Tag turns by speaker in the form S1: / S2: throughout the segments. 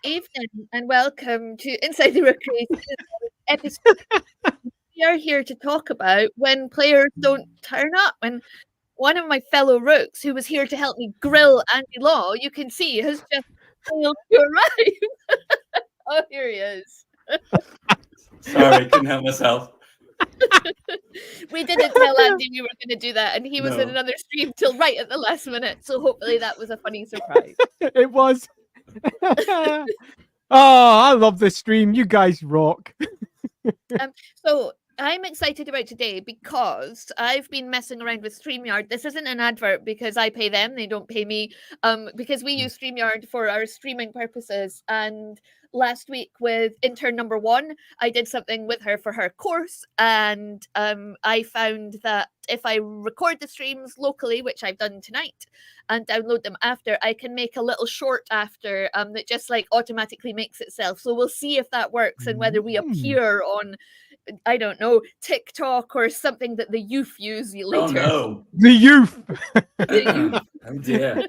S1: evening and welcome to Inside the Rookery episode. We are here to talk about when players don't turn up. And one of my fellow rooks, who was here to help me grill Andy Law, you can see, has just failed to arrive. Oh, here he is.
S2: Sorry, couldn't help myself.
S1: We didn't tell Andy we were going to do that, and he was in
S2: No.
S1: another stream till right at the last minute. So hopefully that was a funny surprise.
S3: It was. Oh, I love this stream. You guys rock.
S1: So I'm excited about today because I've been messing around with StreamYard. This isn't an advert because I pay them, they don't pay me. Because we use StreamYard for our streaming purposes. And last week with intern number 1, I did something with her for her course, and I found that if I record the streams locally, which I've done tonight, and download them after, I can make a little short after that just like automatically makes itself. So we'll see if that works and whether we appear on, I don't know, TikTok or something that the youth use later.
S2: Oh no,
S3: The youth.
S1: The youth.
S2: Oh dear.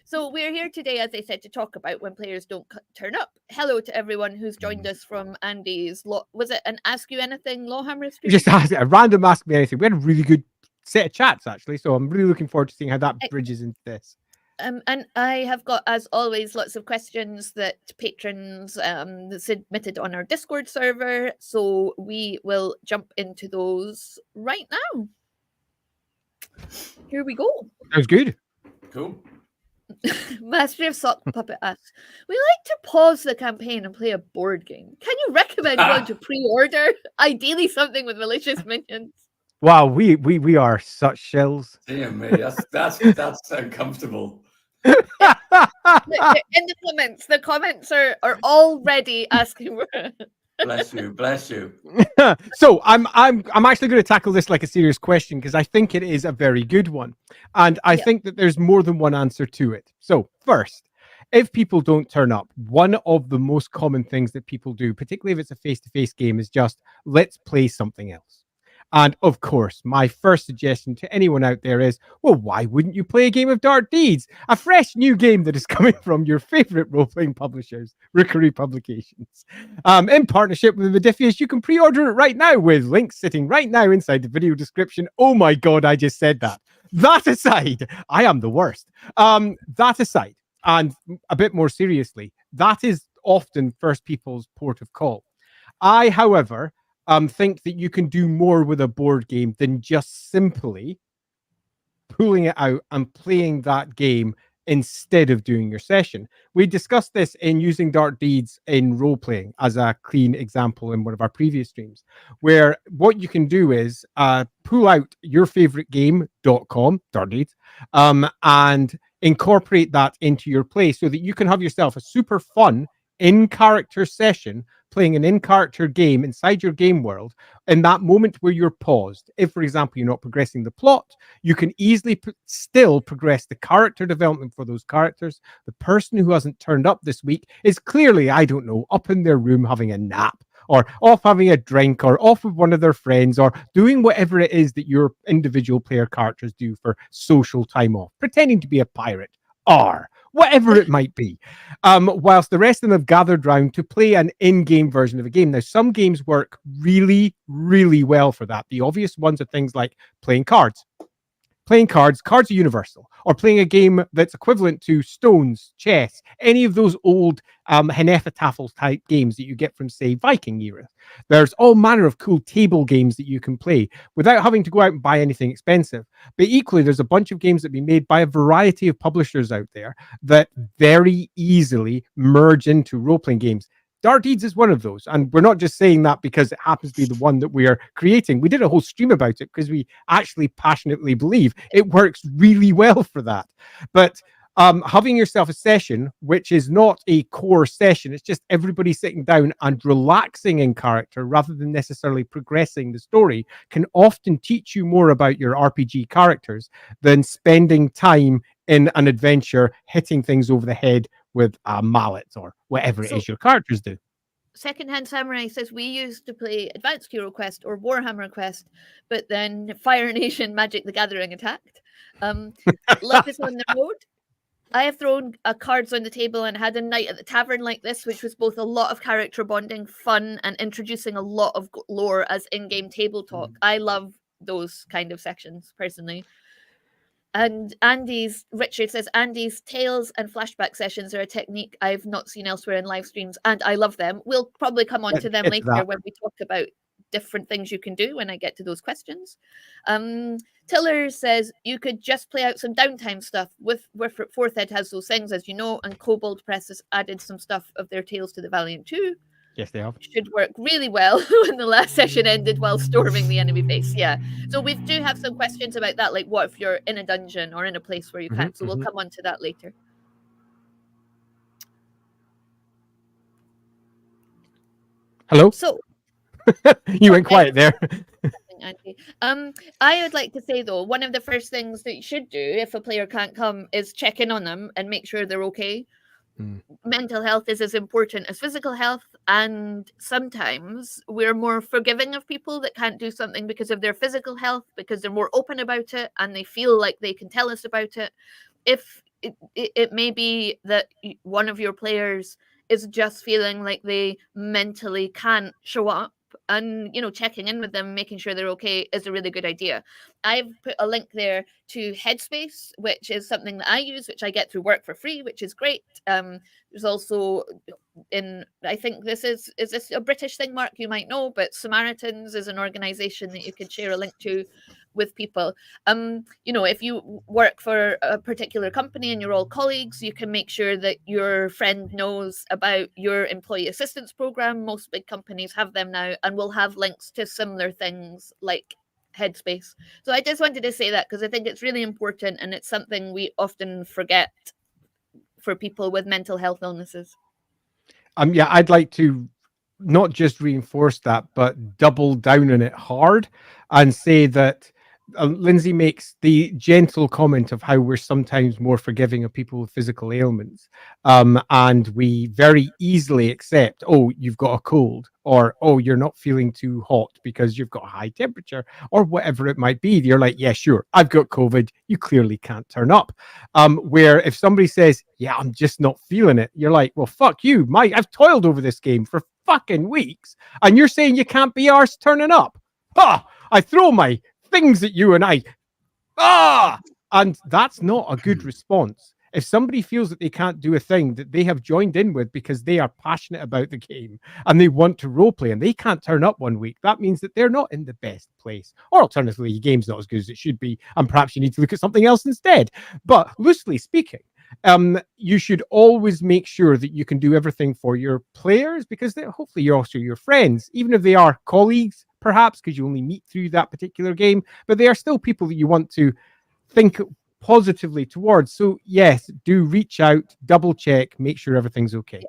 S1: So we're here today, as I said, to talk about when players don't turn up. Hello to everyone who's joined us from Andy's was it an Ask You Anything LAWhammer stream?
S3: Just a random Ask Me Anything. We had a really good set of chats, actually. So I'm really looking forward to seeing how that bridges into this.
S1: And I have got, as always, lots of questions that patrons submitted on our Discord server. So we will jump into those right now. Here we go.
S3: Sounds good.
S2: Cool.
S1: Mastery of Sock Puppet asks, we like to pause the campaign and play a board game. Can you recommend one to pre-order? Ideally something with malicious minions.
S3: Wow, we are such shills.
S2: Dear me, that's uncomfortable.
S1: In the comments are already asking for
S2: Bless you.
S3: So I'm actually going to tackle this like a serious question because I think it is a very good one, and I think that there's more than one answer to it. So first, if people don't turn up, one of the most common things that people do, particularly if it's a face-to-face game, is just let's play something else. And of course, my first suggestion to anyone out there is, well, why wouldn't you play a game of Dark Deeds? A fresh new game that is coming from your favorite role-playing publishers, Rookery Publications. In partnership with Modifius, you can pre-order it right now with links sitting right now inside the video description. Oh my God, I just said that. That aside, I am the worst. That aside, and a bit more seriously, that is often first people's port of call. I, however, think that you can do more with a board game than just simply pulling it out and playing that game instead of doing your session. We discussed this in using Dark Deeds in role-playing as a clean example in one of our previous streams, where what you can do is pull out your favorite game.com, Dark Deeds, and incorporate that into your play so that you can have yourself a super fun in-character session playing an in-character game inside your game world. In that moment where you're paused, if, for example, you're not progressing the plot, you can easily still progress the character development for those characters. The person who hasn't turned up this week is clearly, I don't know, up in their room having a nap, or off having a drink, or off with one of their friends, or doing whatever it is that your individual player characters do for social time off, pretending to be a pirate, or whatever it might be, whilst the rest of them have gathered round to play an in-game version of a game. Now, some games work really, really well for that. The obvious ones are things like playing cards. Cards are universal, or playing a game that's equivalent to Stones, chess, any of those old Hnefatafel type games that you get from, say, Viking era. There's all manner of cool table games that you can play without having to go out and buy anything expensive. But equally, there's a bunch of games that have been made by a variety of publishers out there that very easily merge into role-playing games. Dark Deeds is one of those. And we're not just saying that because it happens to be the one that we are creating. We did a whole stream about it because we actually passionately believe it works really well for that. But having yourself a session, which is not a core session, it's just everybody sitting down and relaxing in character rather than necessarily progressing the story, can often teach you more about your RPG characters than spending time in an adventure hitting things over the head with a mallet or whatever it is your characters do.
S1: Secondhand Samurai says we used to play Advanced Hero Quest or Warhammer Quest, but then Fire Nation Magic the Gathering attacked. Love is on the road. I have thrown cards on the table and had a night at the tavern like this, which was both a lot of character bonding, fun, and introducing a lot of lore as in-game table talk. I love those kind of sections personally. And Richard says, Andy's tales and flashback sessions are a technique I've not seen elsewhere in live streams, and I love them. We'll probably come on to them
S3: Get to
S1: later
S3: that.
S1: when we talk about different things you can do when I get to those questions. Tiller says, you could just play out some downtime stuff. With Fourth Ed has those things, as you know, and Kobold Press has added some stuff of their Tales to the Valiant too.
S3: Yes, they have.
S1: Should work really well when the last session ended while storming the enemy base. Yeah. So we do have some questions about that, like what if you're in a dungeon or in a place where you can't. So we'll come on to that later.
S3: Hello?
S1: So
S3: you went quiet there.
S1: Andy. I would like to say though, one of the first things that you should do if a player can't come is check in on them and make sure they're okay. Mental health is as important as physical health, and sometimes we're more forgiving of people that can't do something because of their physical health, because they're more open about it and they feel like they can tell us about it. If it may be that one of your players is just feeling like they mentally can't show up, and checking in with them, making sure they're okay is a really good idea. I've put a link there to Headspace, which is something that I use, which I get through work for free, which is great. There's also I think this is this a British thing, Mark? You might know, but Samaritans is an organization that you could share a link to with people. If you work for a particular company and you're all colleagues, you can make sure that your friend knows about your employee assistance program. Most big companies have them now, and will have links to similar things like Headspace. So I just wanted to say that because I think it's really important, and it's something we often forget for people with mental health illnesses.
S3: Yeah, I'd like to not just reinforce that, but double down on it hard and say that Lindsay makes the gentle comment of how we're sometimes more forgiving of people with physical ailments. And we very easily accept, oh, you've got a cold, or, oh, you're not feeling too hot because you've got a high temperature, or whatever it might be. You're like, yeah, sure, I've got COVID. You clearly can't turn up. Where if somebody says, yeah, I'm just not feeling it, you're like, well, fuck you, Mike. I've toiled over this game for fucking weeks, and you're saying you can't be arsed turning up. Ha! I throw my things at you and and that's not a good response. If somebody feels that they can't do a thing that they have joined in with because they are passionate about the game and they want to roleplay and they can't turn up one week, that means that they're not in the best place. Or alternatively, your game's not as good as it should be, and perhaps you need to look at something else instead. But loosely speaking, you should always make sure that you can do everything for your players, because hopefully you're also your friends, even if they are colleagues, perhaps, because you only meet through that particular game, but they are still people that you want to think positively towards. So yes, do reach out, double check, make sure everything's okay.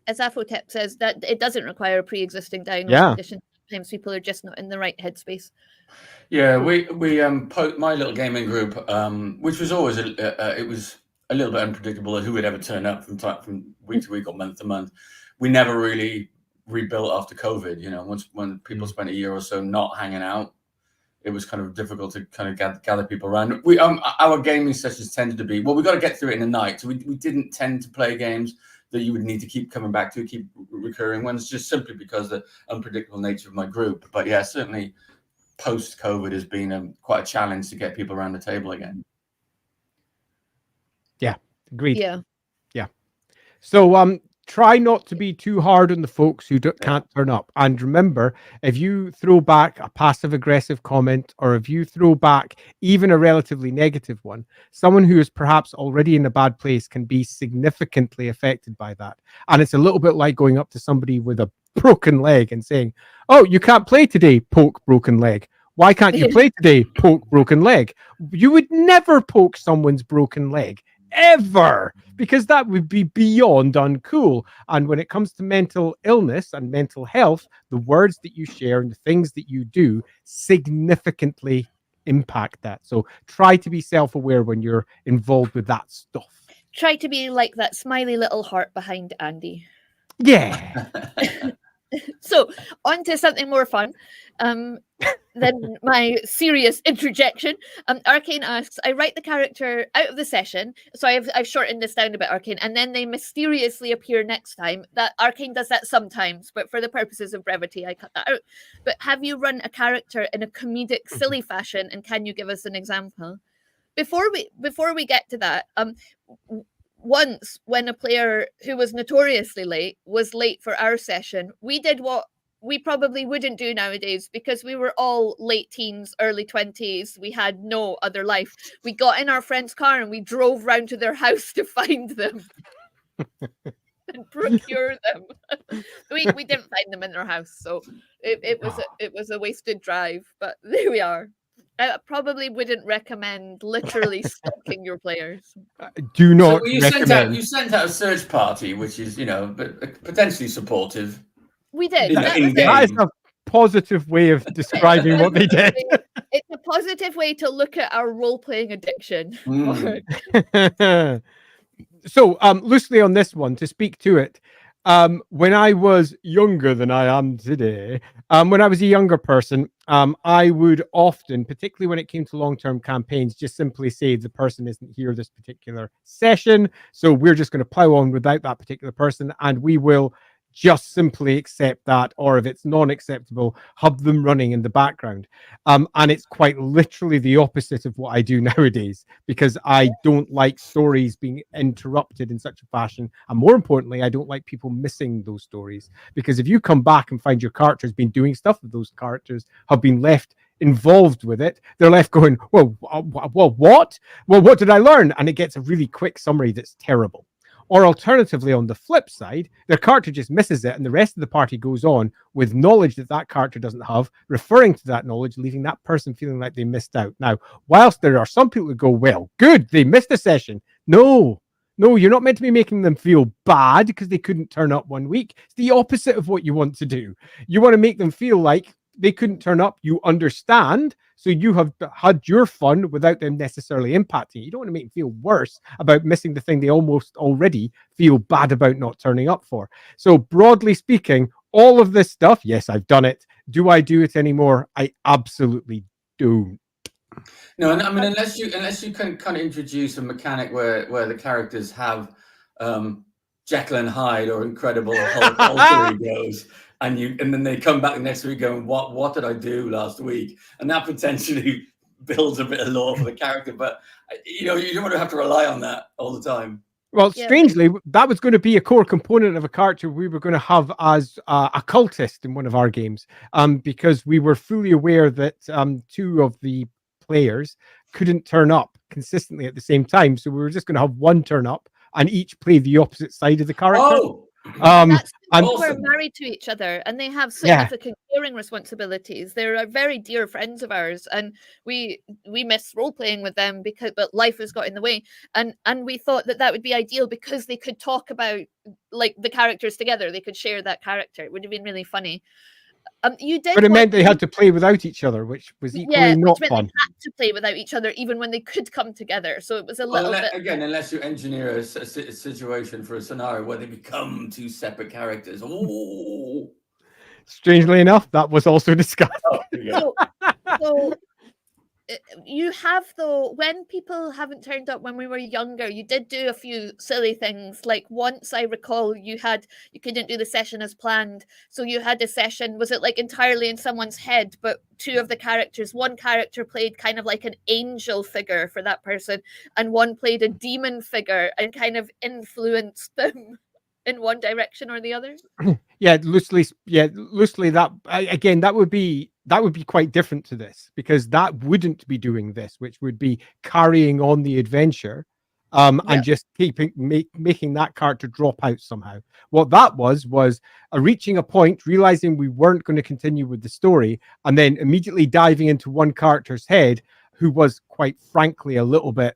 S1: As Afotep says, that it doesn't require a pre-existing diagnostic condition. Sometimes people are just not in the right headspace.
S2: Yeah, we my little gaming group, which was always it was a little bit unpredictable who would ever turn up from week to week or month to month. We never really rebuilt after COVID. When people spent a year or so not hanging out, it was kind of difficult to kind of gather people around. We our gaming sessions tended to be, well, we got to get through it in the night, so we didn't tend to play games that you would need to keep coming back to, keep recurring ones, just simply because of the unpredictable nature of my group. But yeah, certainly post-COVID has been quite a challenge to get people around the table again.
S3: Yeah, agreed.
S1: Yeah.
S3: So try not to be too hard on the folks who can't turn up. And remember, if you throw back a passive-aggressive comment, or if you throw back even a relatively negative one, someone who is perhaps already in a bad place can be significantly affected by that. And it's a little bit like going up to somebody with a broken leg and saying, oh, you can't play today, poke broken leg. Why can't you play today, poke broken leg? You would never poke someone's broken leg, ever, because that would be beyond uncool. And when it comes to mental illness and mental health, the words that you share and the things that you do significantly impact that. So try to be self-aware when you're involved with that stuff.
S1: Try to be like that smiley little heart behind Andy.
S3: Yeah.
S1: So on to something more fun than my serious interjection. Arcane asks, I write the character out of the session, so I've shortened this down a bit, Arcane, and then they mysteriously appear next time. That Arcane does that sometimes, but for the purposes of brevity, I cut that out. But have you run a character in a comedic, silly fashion, and can you give us an example? Before we get to that, once when a player who was notoriously late was late for our session, we did what we probably wouldn't do nowadays because we were all late teens, early 20s. We had no other life. We got in our friend's car and we drove round to their house to find them and procure them. we didn't find them in their house, so it was a wasted drive, but there we are. I probably wouldn't recommend literally stalking your players.
S3: Do not
S2: So you
S3: recommend.
S2: sent out a search party, which is, you know, potentially supportive.
S1: We did.
S2: You know,
S1: That
S2: in
S1: was it.
S2: game.
S3: That is a positive way of describing what they did.
S1: It's a positive way to look at our role-playing addiction.
S3: So, loosely on this one, to speak to it, when I was younger than I am today, when I was a younger person, I would often, particularly when it came to long-term campaigns, just simply say the person isn't here this particular session, so we're just going to plow on without that particular person, and we will just simply accept that, or if it's non-acceptable, have them running in the background. And it's quite literally the opposite of what I do nowadays, because I don't like stories being interrupted in such a fashion. And more importantly, I don't like people missing those stories, because if you come back and find your character's been doing stuff that those characters have been left involved with it, they're left going, well, what? Well, what did I learn? And it gets a really quick summary that's terrible. Or alternatively, on the flip side, their character just misses it and the rest of the party goes on with knowledge that that character doesn't have, referring to that knowledge, leaving that person feeling like they missed out. Now, whilst there are some people who go, well, good, they missed a session. No, you're not meant to be making them feel bad because they couldn't turn up one week. It's the opposite of what you want to do. You want to make them feel like they couldn't turn up. You understand, so you have had your fun without them necessarily impacting. You don't want to make them feel worse about missing the thing they almost already feel bad about not turning up for. So broadly speaking, all of this stuff, yes, I've done it. Do I do it anymore? I absolutely don't.
S2: No, and I mean, unless you can kind of introduce a mechanic where the characters have Jekyll and Hyde or Incredible Hulk alter egos, and then they come back the next week going, what did I do last week? And that potentially builds a bit of lore for the character, but you know, you don't want to have to rely on that all the time.
S3: Well, strangely, that was going to be a core component of a character we were going to have as a cultist in one of our games, because we were fully aware that two of the players couldn't turn up consistently at the same time, so we were just going to have one turn up and each play the opposite side of the character.
S2: Oh,
S1: that's
S2: and
S1: we're married to each other and they have significant caring responsibilities. They're very dear friends of ours, and we miss role playing with them but life has got in the way, and we thought that would be ideal because they could talk about like the characters together. They could share that character. It would have been really funny. You did,
S3: but it meant they had to play without each other, which was equally not fun.
S1: They had to play without each other even when they could come together, so it was a little bit
S2: again, unless you engineer a situation for a scenario where they become two separate characters. Oh,
S3: strangely enough, that was also discussed.
S1: So you have, though, when people haven't turned up when we were younger, you did do a few silly things. Like once I recall you couldn't do the session as planned, so you had a session, was it like entirely in someone's head, but two of the characters, one character played kind of like an angel figure for that person and one played a demon figure and kind of influenced them in one direction or the other?
S3: Loosely that again, that would be quite different to this, because that wouldn't be doing this, which would be carrying on the adventure and just making that character drop out somehow. What that was reaching a point, realizing we weren't going to continue with the story, and then immediately diving into one character's head who was quite frankly a little bit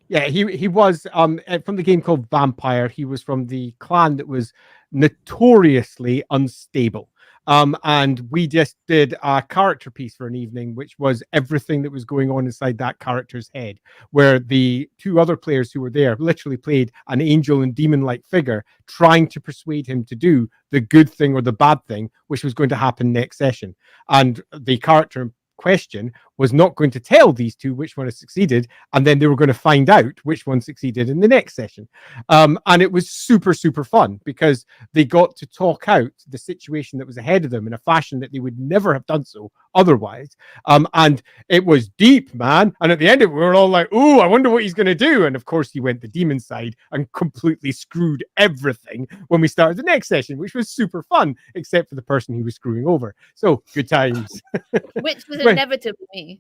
S3: he was from the game called Vampire. He was from the clan that was notoriously unstable. And we just did a character piece for an evening, which was everything that was going on inside that character's head, where the two other players who were there literally played an angel and demon-like figure, trying to persuade him to do the good thing or the bad thing, which was going to happen next session. And the character in question was not going to tell these two which one has succeeded, and then they were going to find out which one succeeded in the next session. And it was super, super fun because they got to talk out the situation that was ahead of them in a fashion that they would never have done so otherwise. And it was deep, man. And at the end of it, we were all like, "Ooh, I wonder what he's going to do." And of course, he went the demon side and completely screwed everything when we started the next session, which was super fun, except for the person he was screwing over. So good times.
S1: Which was inevitably me.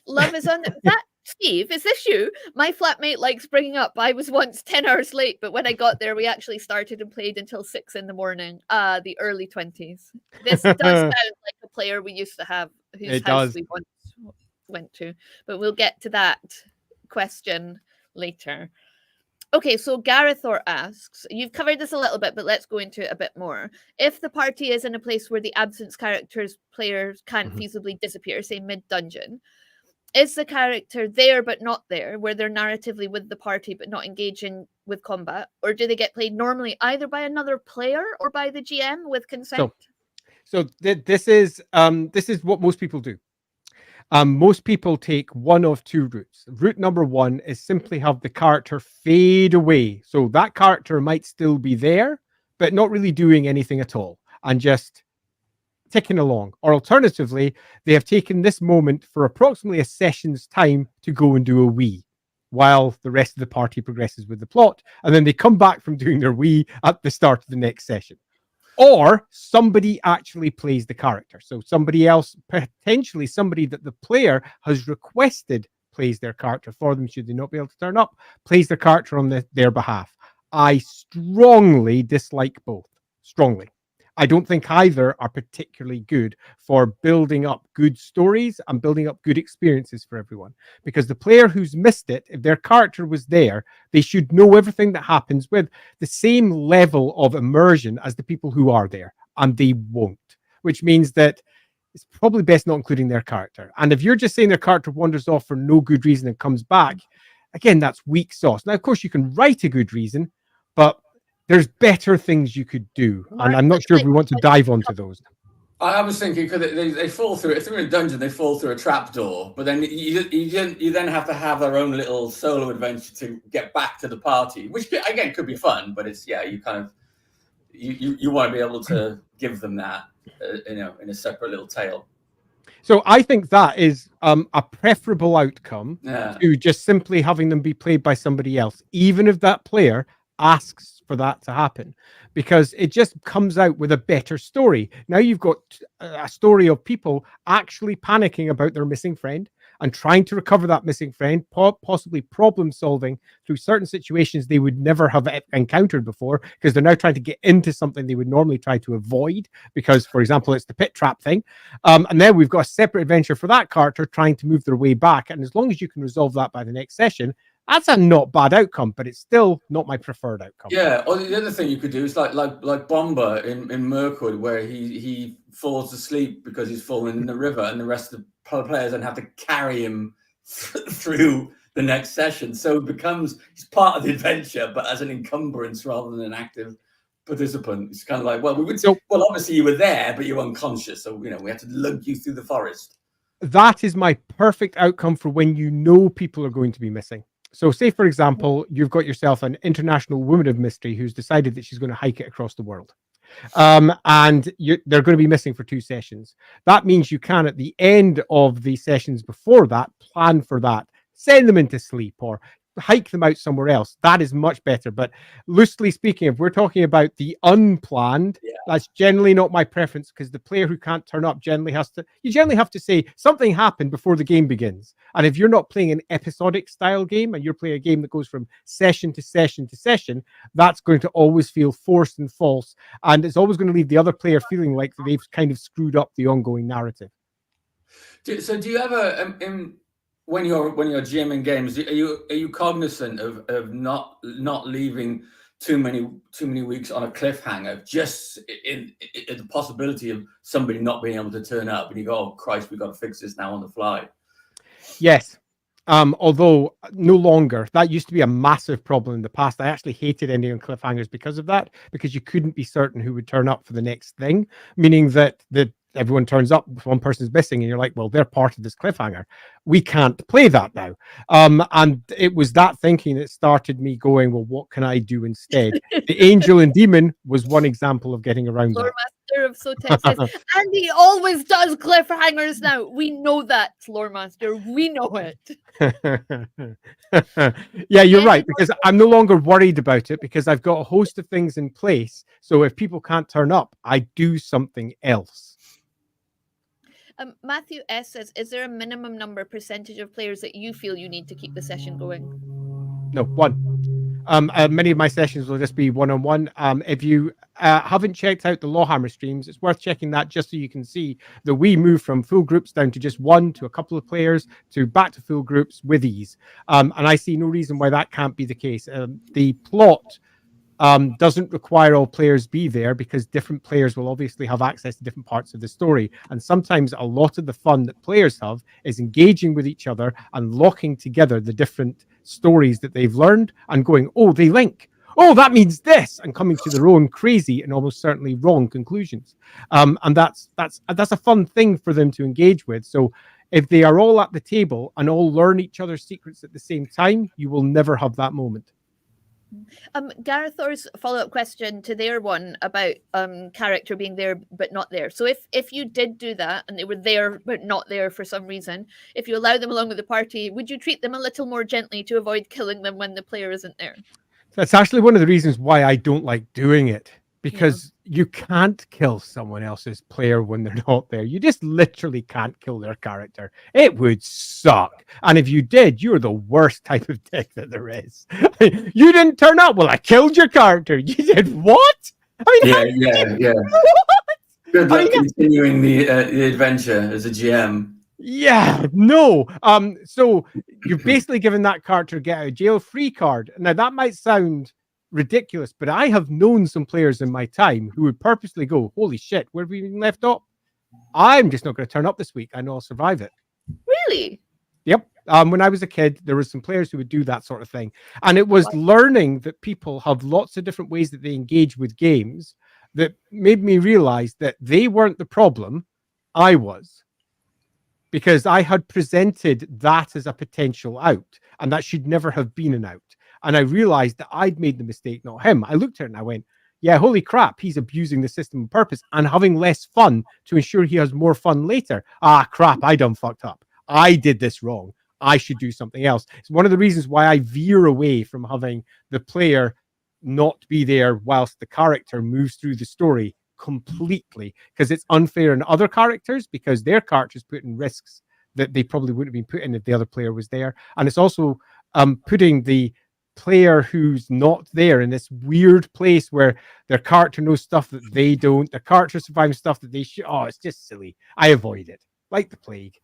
S1: Love is on that. Steve, is this you? My flatmate likes bringing up I was once 10 hours late, but when I got there, we actually started and played until 6 in the morning. The early 20s. This does sound like a player we used to have whose house we once went to, but we'll get to that question later. Okay, so Garethor asks, you've covered this a little bit, but let's go into it a bit more. If the party is in a place where the absence characters players can't feasibly disappear, say mid-dungeon, is the character there but not there, where they're narratively with the party but not engaging with combat? Or do they get played normally either by another player or by the GM with consent?
S3: So this is what most people do. Most people take one of two routes. Route number one is simply have the character fade away. So that character might still be there, but not really doing anything at all and just ticking along. Or alternatively, they have taken this moment for approximately a session's time to go and do a wee while the rest of the party progresses with the plot. And then they come back from doing their wee at the start of the next session. Or somebody actually plays the character. So somebody else, potentially somebody that the player has requested plays their character for them, should they not be able to turn up, plays their character on their behalf. I strongly dislike both. Strongly. I don't think either are particularly good for building up good stories and building up good experiences for everyone. Because the player who's missed it, if their character was there, they should know everything that happens with the same level of immersion as the people who are there. And they won't. Which means that it's probably best not including their character. And if you're just saying their character wanders off for no good reason and comes back, again, that's weak sauce. Now, of course, you can write a good reason, but there's better things you could do, and I'm not sure if we want to dive onto those.
S2: I was thinking, because they fall through, if they're in a dungeon, they fall through a trapdoor, but then you then have to have their own little solo adventure to get back to the party, which again could be fun, but it's you kind of you want to be able to give them that in a separate little tale.
S3: So I think that is a preferable outcome to just simply having them be played by somebody else, even if that player asks for that to happen, because it just comes out with a better story. Now you've got a story of people actually panicking about their missing friend and trying to recover that missing friend, possibly problem solving through certain situations they would never have encountered before, because they're now trying to get into something they would normally try to avoid, because, for example, it's the pit trap thing. And then we've got a separate adventure for that character trying to move their way back. And as long as you can resolve that by the next session, that's a not bad outcome, but it's still not my preferred outcome.
S2: Yeah, or the other thing you could do is like Bomber in Mirkwood, where he falls asleep because he's fallen in the river, and the rest of the players then have to carry him through the next session. So he's part of the adventure, but as an encumbrance rather than an active participant. It's kind of like, well, obviously you were there, but you're unconscious, so we had to lug you through the forest.
S3: That is my perfect outcome for when you know people are going to be missing. So say, for example, you've got yourself an international woman of mystery who's decided that she's going to hike it across the world. And they're going to be missing for 2 sessions. That means you can, at the end of the sessions before that, plan for that, send them into sleep or hike them out somewhere else. That is much better. But loosely speaking, if we're talking about the unplanned, that's generally not my preference, because the player who can't turn up generally have to say something happened before the game begins. And if you're not playing an episodic style game and you're playing a game that goes from session to session to session, that's going to always feel forced and false. And it's always going to leave the other player feeling like they've kind of screwed up the ongoing narrative.
S2: So do you ever when you're GMing games, are you cognizant of not leaving too many weeks on a cliffhanger, just in the possibility of somebody not being able to turn up, and you go, "Oh Christ, we've got to fix this now on the fly."
S3: Yes. Although no longer. That used to be a massive problem in the past. I actually hated ending on cliffhangers because of that, because you couldn't be certain who would turn up for the next thing, meaning that everyone turns up, one person's missing, and you're like, well, they're part of this cliffhanger. We can't play that now. And it was that thinking that started me going, well, what can I do instead? The Angel and Demon was one example of getting around
S1: Lore
S3: that.
S1: Master of Sotex says, and he always does cliffhangers now. We know that, Lore Master. We know it.
S3: Yeah, you're right, because I'm no longer worried about it because I've got a host of things in place. So if people can't turn up, I do something else.
S1: Matthew S says, is there a minimum percentage of players that you feel you need to keep the session going?
S3: No, one. Many of my sessions will just be one-on-one. If you haven't checked out the LAWhammer streams, it's worth checking that just so you can see that we move from full groups down to just one, to a couple of players, to back to full groups with ease. And I see no reason why that can't be the case. The plot doesn't require all players be there, because different players will obviously have access to different parts of the story. And sometimes a lot of the fun that players have is engaging with each other and locking together the different stories that they've learned and going, oh, they link. Oh, that means this, and coming to their own crazy and almost certainly wrong conclusions. And that's a fun thing for them to engage with. So if they are all at the table and all learn each other's secrets at the same time, you will never have that moment.
S1: Gareth Orr's follow-up question to their one about character being there but not there. So if you did do that and they were there but not there for some reason, if you allow them along with the party, would you treat them a little more gently to avoid killing them when the player isn't there?
S3: That's actually one of the reasons why I don't like doing it, because you can't kill someone else's player when they're not there. You just literally can't kill their character. It would suck. And if you did, you're the worst type of dick that there is. You didn't turn up. Well, I killed your character. You did what? I mean,
S2: Yeah.
S3: What?
S2: Good luck continuing the adventure as a GM.
S3: Yeah, no. So you've basically given that character a get out of jail free card. Now that might sound ridiculous, but I have known some players in my time who would purposely go, holy shit, where have we been left off? I'm just not going to turn up this week. I know I'll survive it.
S1: Really?
S3: Yep. When I was a kid, there were some players who would do that sort of thing. And it was learning that people have lots of different ways that they engage with games that made me realize that they weren't the problem. I was. Because I had presented that as a potential out, and that should never have been an out. And I realized that I'd made the mistake, not him. I looked at it and I went, yeah, holy crap, he's abusing the system on purpose and having less fun to ensure he has more fun later. Ah, crap, I done fucked up. I did this wrong. I should do something else. It's one of the reasons why I veer away from having the player not be there whilst the character moves through the story completely, because it's unfair on other characters, because their characters put in risks that they probably wouldn't have been put in if the other player was there. And it's also putting the player who's not there in this weird place where their character knows stuff that they don't, their character survives stuff that they should. Oh, it's just silly. I avoid it like the plague.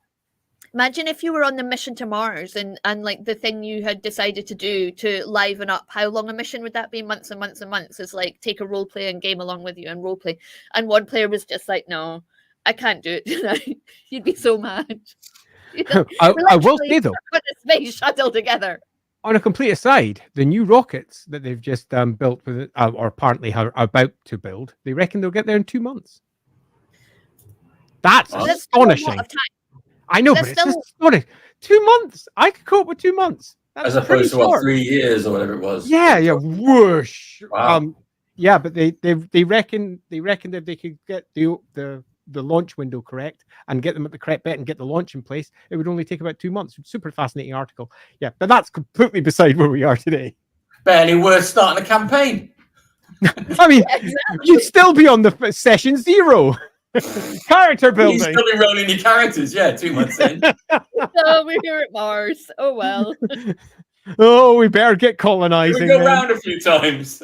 S1: Imagine if you were on the mission to Mars and like the thing you had decided to do to liven up. How long a mission would that be? Months and months and months. Is like take a role play and game along with you and role play. And one player was just like, no, I can't do it tonight. You'd be so mad.
S3: I will say though,
S1: put a space shuttle together.
S3: On a complete aside, the new rockets that they've just built with, or apparently are about to build, they reckon they'll get there in 2 months. That's astonishing. I know, but it's just astonishing. 2 months. I could cope with 2 months. That's
S2: as opposed to what, 3 years or whatever it was.
S3: Yeah, whoosh.
S2: Wow.
S3: Yeah, but they reckon that they could get the launch window correct and get them at the correct bet and get the launch in place, it would only take about 2 months. Super fascinating article. Yeah, but that's completely beside where we are today.
S2: Barely worth starting a campaign.
S3: I mean, you'd still be on the session 0. Character building.
S2: You'd still be rolling your characters, 2 months in.
S1: Oh, we're here at Mars. Oh, well.
S3: Oh, we better get colonizing.
S2: We go round a few times.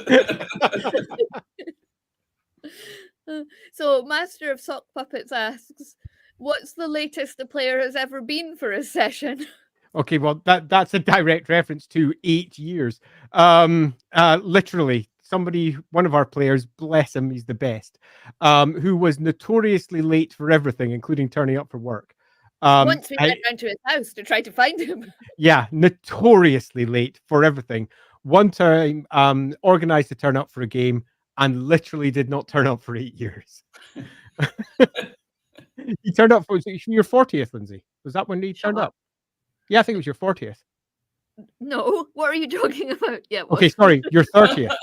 S1: So, Master of Sock Puppets asks, what's the latest a player has ever been for a session?
S3: Okay, well, that's a direct reference to 8 years. Literally. somebody, one of our players, bless him, he's the best, who was notoriously late for everything, including turning up for work.
S1: Once we went round to his house to try to find him.
S3: Yeah, notoriously late for everything. One time, organized to turn up for a game and literally did not turn up for 8 years. He turned up for your 40th, Lindsay. Was that when he turned up? Yeah, I think it was your 40th.
S1: No, what are you talking about? Yeah.
S3: Okay, sorry, your 30th.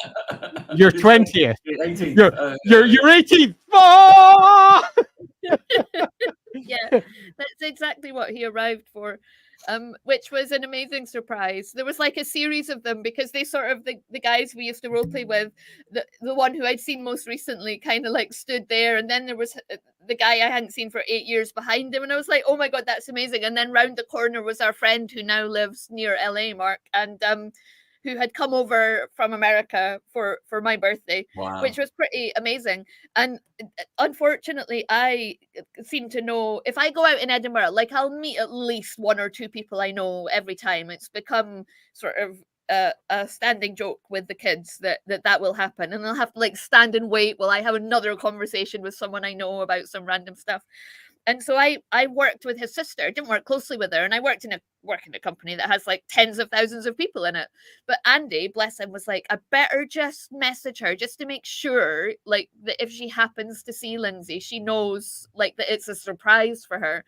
S3: Your 20th.
S2: 18th.
S3: Your 18th. Oh!
S1: Yeah, that's exactly what he arrived for, which was an amazing surprise. There was like a series of them because they sort of the guys we used to roleplay with, the one who I'd seen most recently kind of like stood there, and then there was the guy I hadn't seen for 8 years behind him, and I was like, oh my god, that's amazing. And then round the corner was our friend who now lives near LA, Mark, and who had come over from America for my birthday, which was pretty amazing. And unfortunately, I seem to know if I go out in Edinburgh, like I'll meet at least 1 or 2 people I know every time. It's become sort of a standing joke with the kids that will happen, and I'll have to like stand and wait while I have another conversation with someone I know about some random stuff. And so I worked with his sister. I didn't work closely with her, and I work in a company that has like tens of thousands of people in it. But Andy, bless him, was like, I better just message her just to make sure, like, that if she happens to see Lindsay, she knows like that it's a surprise for her.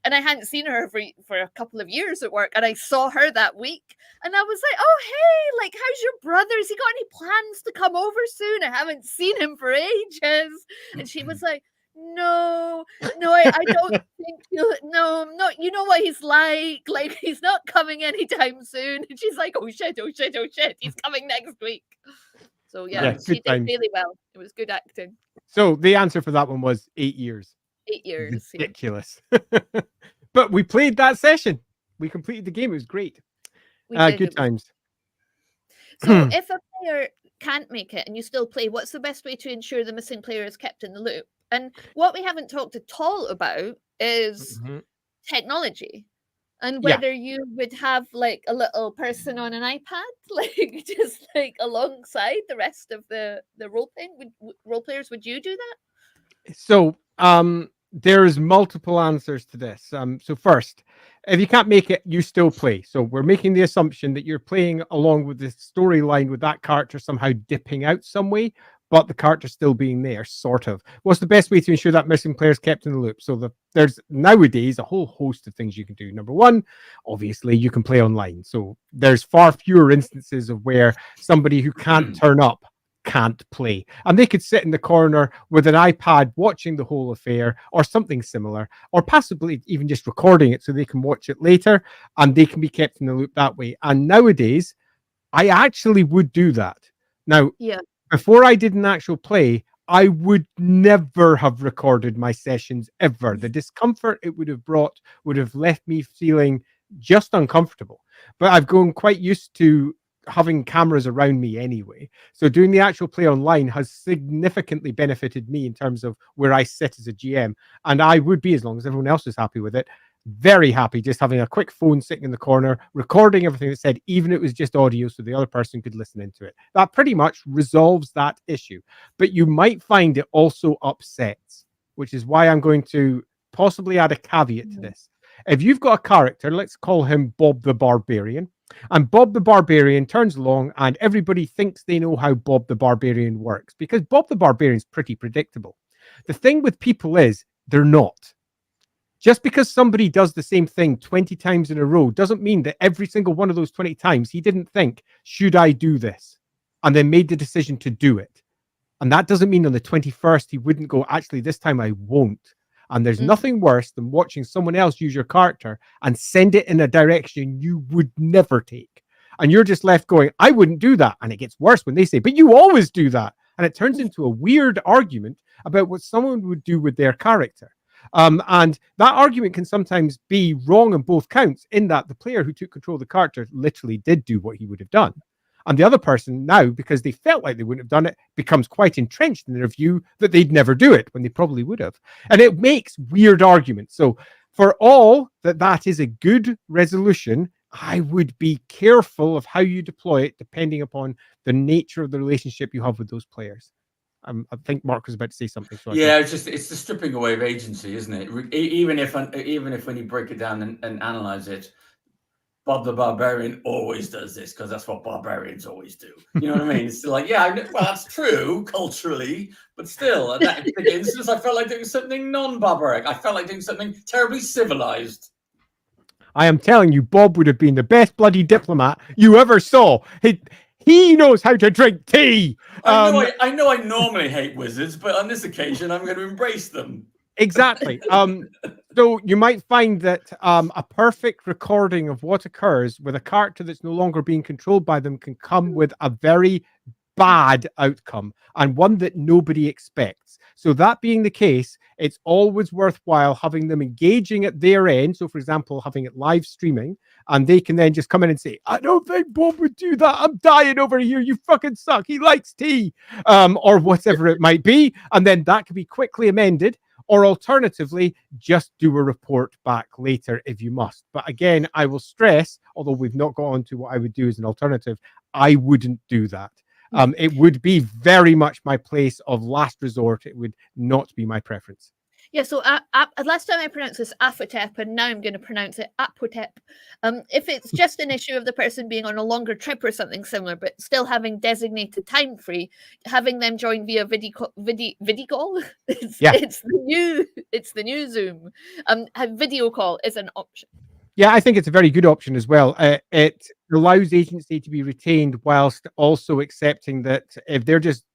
S1: And I hadn't seen her for a couple of years at work, and I saw her that week, and I was like, "Oh, hey, like, how's your brother? Has he got any plans to come over soon? I haven't seen him for ages." And she was like, no, I don't think no, you know what he's like he's not coming anytime soon. And she's like, oh shit, he's coming next week. So yeah, she did really well. It was good acting.
S3: So the answer for that one was 8 years.
S1: 8 years.
S3: Ridiculous. But we played that session. We completed the game. It was great. Good times.
S1: So if a player can't make it and you still play, what's the best way to ensure the missing player is kept in the loop? And what we haven't talked at all about is technology, and whether you would have like a little person on an iPad, like just like alongside the rest of the role players. Would you do that? So
S3: there's multiple answers to this. So first, if you can't make it, you still play. So we're making the assumption that you're playing along with the storyline with that character somehow dipping out some way, but the character still being there, sort of. What's the best way to ensure that missing player is kept in the loop? So there's nowadays a whole host of things you can do. Number one, obviously, you can play online. So there's far fewer instances of where somebody who can't turn up can't play, and they could sit in the corner with an iPad watching the whole affair or something similar, or possibly even just recording it so they can watch it later and they can be kept in the loop that way. And nowadays I actually would do that. Now, before I did an actual play, I would never have recorded my sessions ever. The discomfort it would have brought would have left me feeling just uncomfortable. But I've grown quite used to having cameras around me anyway. So doing the actual play online has significantly benefited me in terms of where I sit as a GM. And I would be, as long as everyone else is happy with it, very happy just having a quick phone sitting in the corner, recording everything that said, even if it was just audio so the other person could listen into it. That pretty much resolves that issue. But you might find it also upsets, which is why I'm going to possibly add a caveat to this. If you've got a character, let's call him Bob the Barbarian, and Bob the Barbarian turns along and everybody thinks they know how Bob the Barbarian works, because Bob the Barbarian is pretty predictable. The thing with people is they're not. Just because somebody does the same thing 20 times in a row doesn't mean that every single one of those 20 times he didn't think, should I do this? And then made the decision to do it. And that doesn't mean on the 21st he wouldn't go, actually, this time I won't. And there's nothing worse than watching someone else use your character and send it in a direction you would never take. And you're just left going, I wouldn't do that. And it gets worse when they say, but you always do that. And it turns into a weird argument about what someone would do with their character. And that argument can sometimes be wrong on both counts, in that the player who took control of the character literally did do what he would have done. And the other person now, because they felt like they wouldn't have done it, becomes quite entrenched in their view that they'd never do it when they probably would have. And it makes weird arguments. So for all that is a good resolution, I would be careful of how you deploy it, depending upon the nature of the relationship you have with those players. I think Mark was about to say something. So
S2: yeah, it's the stripping away of agency, isn't it? Even if when you break it down and analyze it, Bob the Barbarian always does this because that's what barbarians always do. You know what I mean? It's like, yeah, well, that's true culturally, but still, in that particular instance, I felt like doing something non-barbaric. I felt like doing something terribly civilized.
S3: I am telling you, Bob would have been the best bloody diplomat you ever saw. He knows how to drink tea.
S2: I know I normally hate wizards, but on this occasion, I'm going to embrace them.
S3: Exactly. So you might find that a perfect recording of what occurs with a character that's no longer being controlled by them can come with a very bad outcome, and one that nobody expects. So that being the case, it's always worthwhile having them engaging at their end. So for example, having it live streaming, and they can then just come in and say, I don't think Bob would do that. I'm dying over here. You fucking suck. He likes tea, or whatever it might be. And then that can be quickly amended. Or alternatively, just do a report back later if you must. But again, I will stress, although we've not got on to what I would do as an alternative, I wouldn't do that. It would be very much my place of last resort. It would not be my preference.
S1: Yeah, so last time I pronounced this Afotep, and now I'm going to pronounce it Apotep. If it's just an issue of the person being on a longer trip or something similar, but still having designated time free, having them join via video call, it's the new Zoom. Video call is an option.
S3: Yeah, I think it's a very good option as well. It allows agency to be retained whilst also accepting that if they're just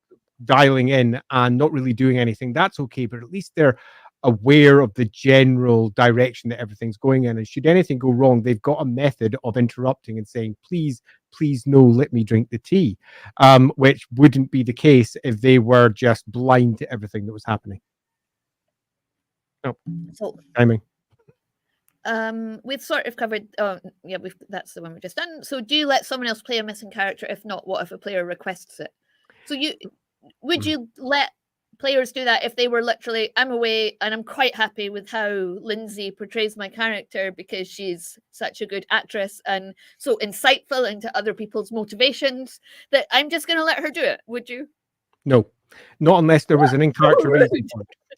S3: dialing in and not really doing anything, that's okay. But at least they're aware of the general direction that everything's going in. And should anything go wrong, they've got a method of interrupting and saying, please, no, let me drink the tea, which wouldn't be the case if they were just blind to everything that was happening. Oh, so timing.
S1: We've sort of covered. That's the one we've just done. So, do you let someone else play a missing character? If not, what if a player requests it? So, would you let players do that if they were literally, I'm away and I'm quite happy with how Lindsay portrays my character because she's such a good actress and so insightful into other people's motivations that I'm just going to let her do it? Would you?
S3: No, not unless there was an in-character reason.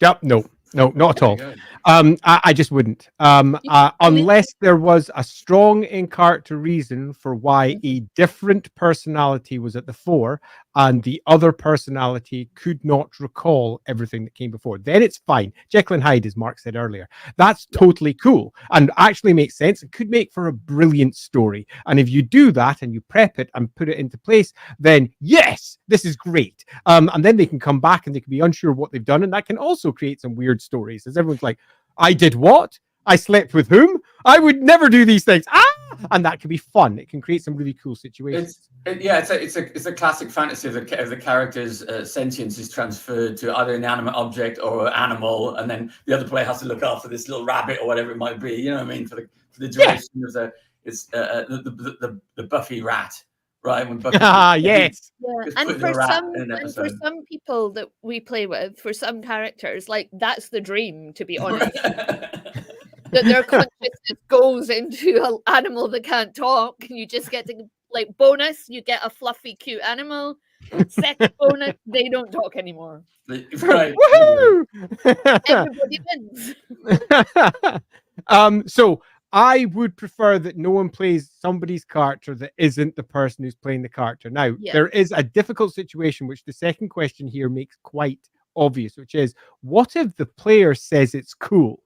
S3: Yep, no, not at all. I just wouldn't. Unless there was a strong in-character reason for why a different personality was at the fore and the other personality could not recall everything that came before. Then it's fine. Jekyll and Hyde, as Mark said earlier. That's totally cool and actually makes sense. It could make for a brilliant story. And if you do that and you prep it and put it into place, then yes, this is great. And then they can come back and they can be unsure of what they've done. And that can also create some weird stories as everyone's like, I did what? I slept with whom? I would never do these things. And that can be fun. It can create some really cool situations.
S2: It's a classic fantasy of the character's sentience is transferred to either an inanimate object or an animal, and then the other player has to look after this little rabbit or whatever it might be. You know what I mean? For the duration of the Buffy rat. Right, when Buffy
S3: yes.
S1: Yeah. And for some people that we play with, for some characters, like that's the dream, to be honest. That their consciousness goes into an animal that can't talk, and you just get to like bonus, you get a fluffy, cute animal. Second bonus, they don't talk anymore.
S2: Right.
S3: Woohoo!
S1: Everybody wins.
S3: So I would prefer that no one plays somebody's character that isn't the person who's playing the character. Now, there is a difficult situation, which the second question here makes quite obvious, which is, what if the player says it's cool?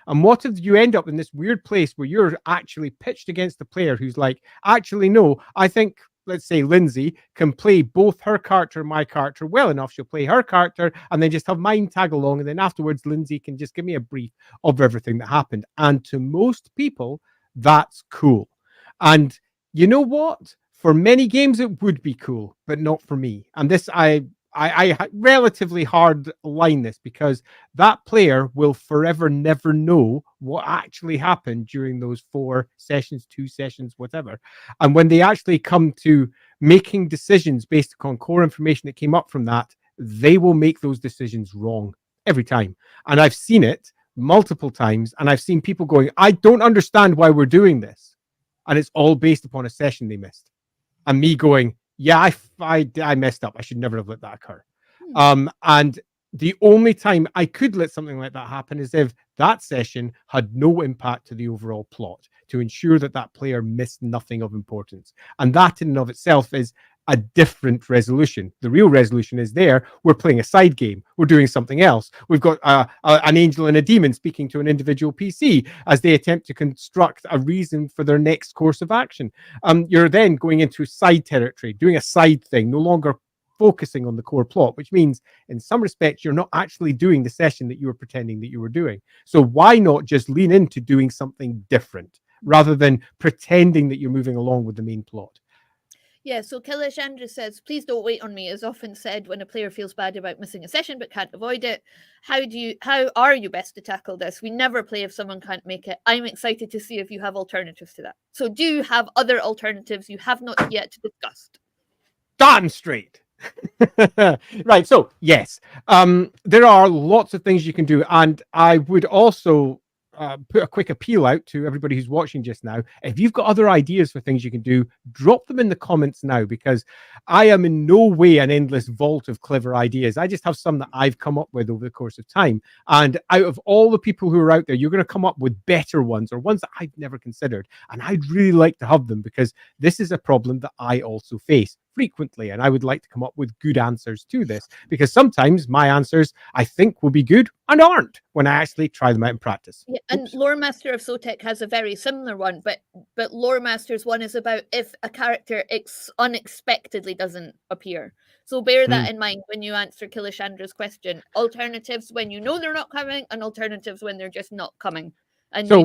S3: And what if you end up in this weird place where you're actually pitched against the player who's like, actually, no, I think, let's say Lindsay can play both her character and my character well enough. She'll play her character and then just have mine tag along. And then afterwards, Lindsay can just give me a brief of everything that happened. And to most people, that's cool. And you know what? For many games, it would be cool, but not for me. And this, I relatively hard line this because that player will forever never know what actually happened during those 4 sessions, 2 sessions, whatever. And when they actually come to making decisions based on core information that came up from that, they will make those decisions wrong every time. And I've seen it multiple times, and I've seen people going, I don't understand why we're doing this. and it's all based upon a session they missed, and me going, yeah, I messed up. I should never have let that occur. And the only time I could let something like that happen is if that session had no impact to the overall plot, to ensure that that player missed nothing of importance. And that in and of itself is a different resolution. The real resolution is there. We're playing a side game. We're doing something else. We've got an angel and a demon speaking to an individual PC as they attempt to construct a reason for their next course of action. You're then going into side territory, doing a side thing, no longer focusing on the core plot, which means in some respects you're not actually doing the session that you were pretending that you were doing. So why not just lean into doing something different rather than pretending that you're moving along with the main plot?
S1: Yeah, so Killish Andrew says, please don't wait on me, is often said when a player feels bad about missing a session but can't avoid it. How are you best to tackle this? We never play if someone can't make it. I'm excited to see if you have alternatives to that. So do you have other alternatives you have not yet discussed?
S3: Darn straight. Right, so yes, there are lots of things you can do, and I would also put a quick appeal out to everybody who's watching just now. If you've got other ideas for things you can do, drop them in the comments now, because I am in no way an endless vault of clever ideas. I just have some that I've come up with over the course of time, and out of all the people who are out there, you're going to come up with better ones, or ones that I've never considered, and I'd really like to have them, because this is a problem that I also face frequently, and I would like to come up with good answers to this, because sometimes my answers I think will be good and aren't when I actually try them out in practice.
S1: Yeah, and Lore Master of Sotek has a very similar one, but Lore Master's one is about if a character unexpectedly doesn't appear. So bear that in mind when you answer Killishandra's question. Alternatives when you know they're not coming, and alternatives when they're just not coming. And
S3: so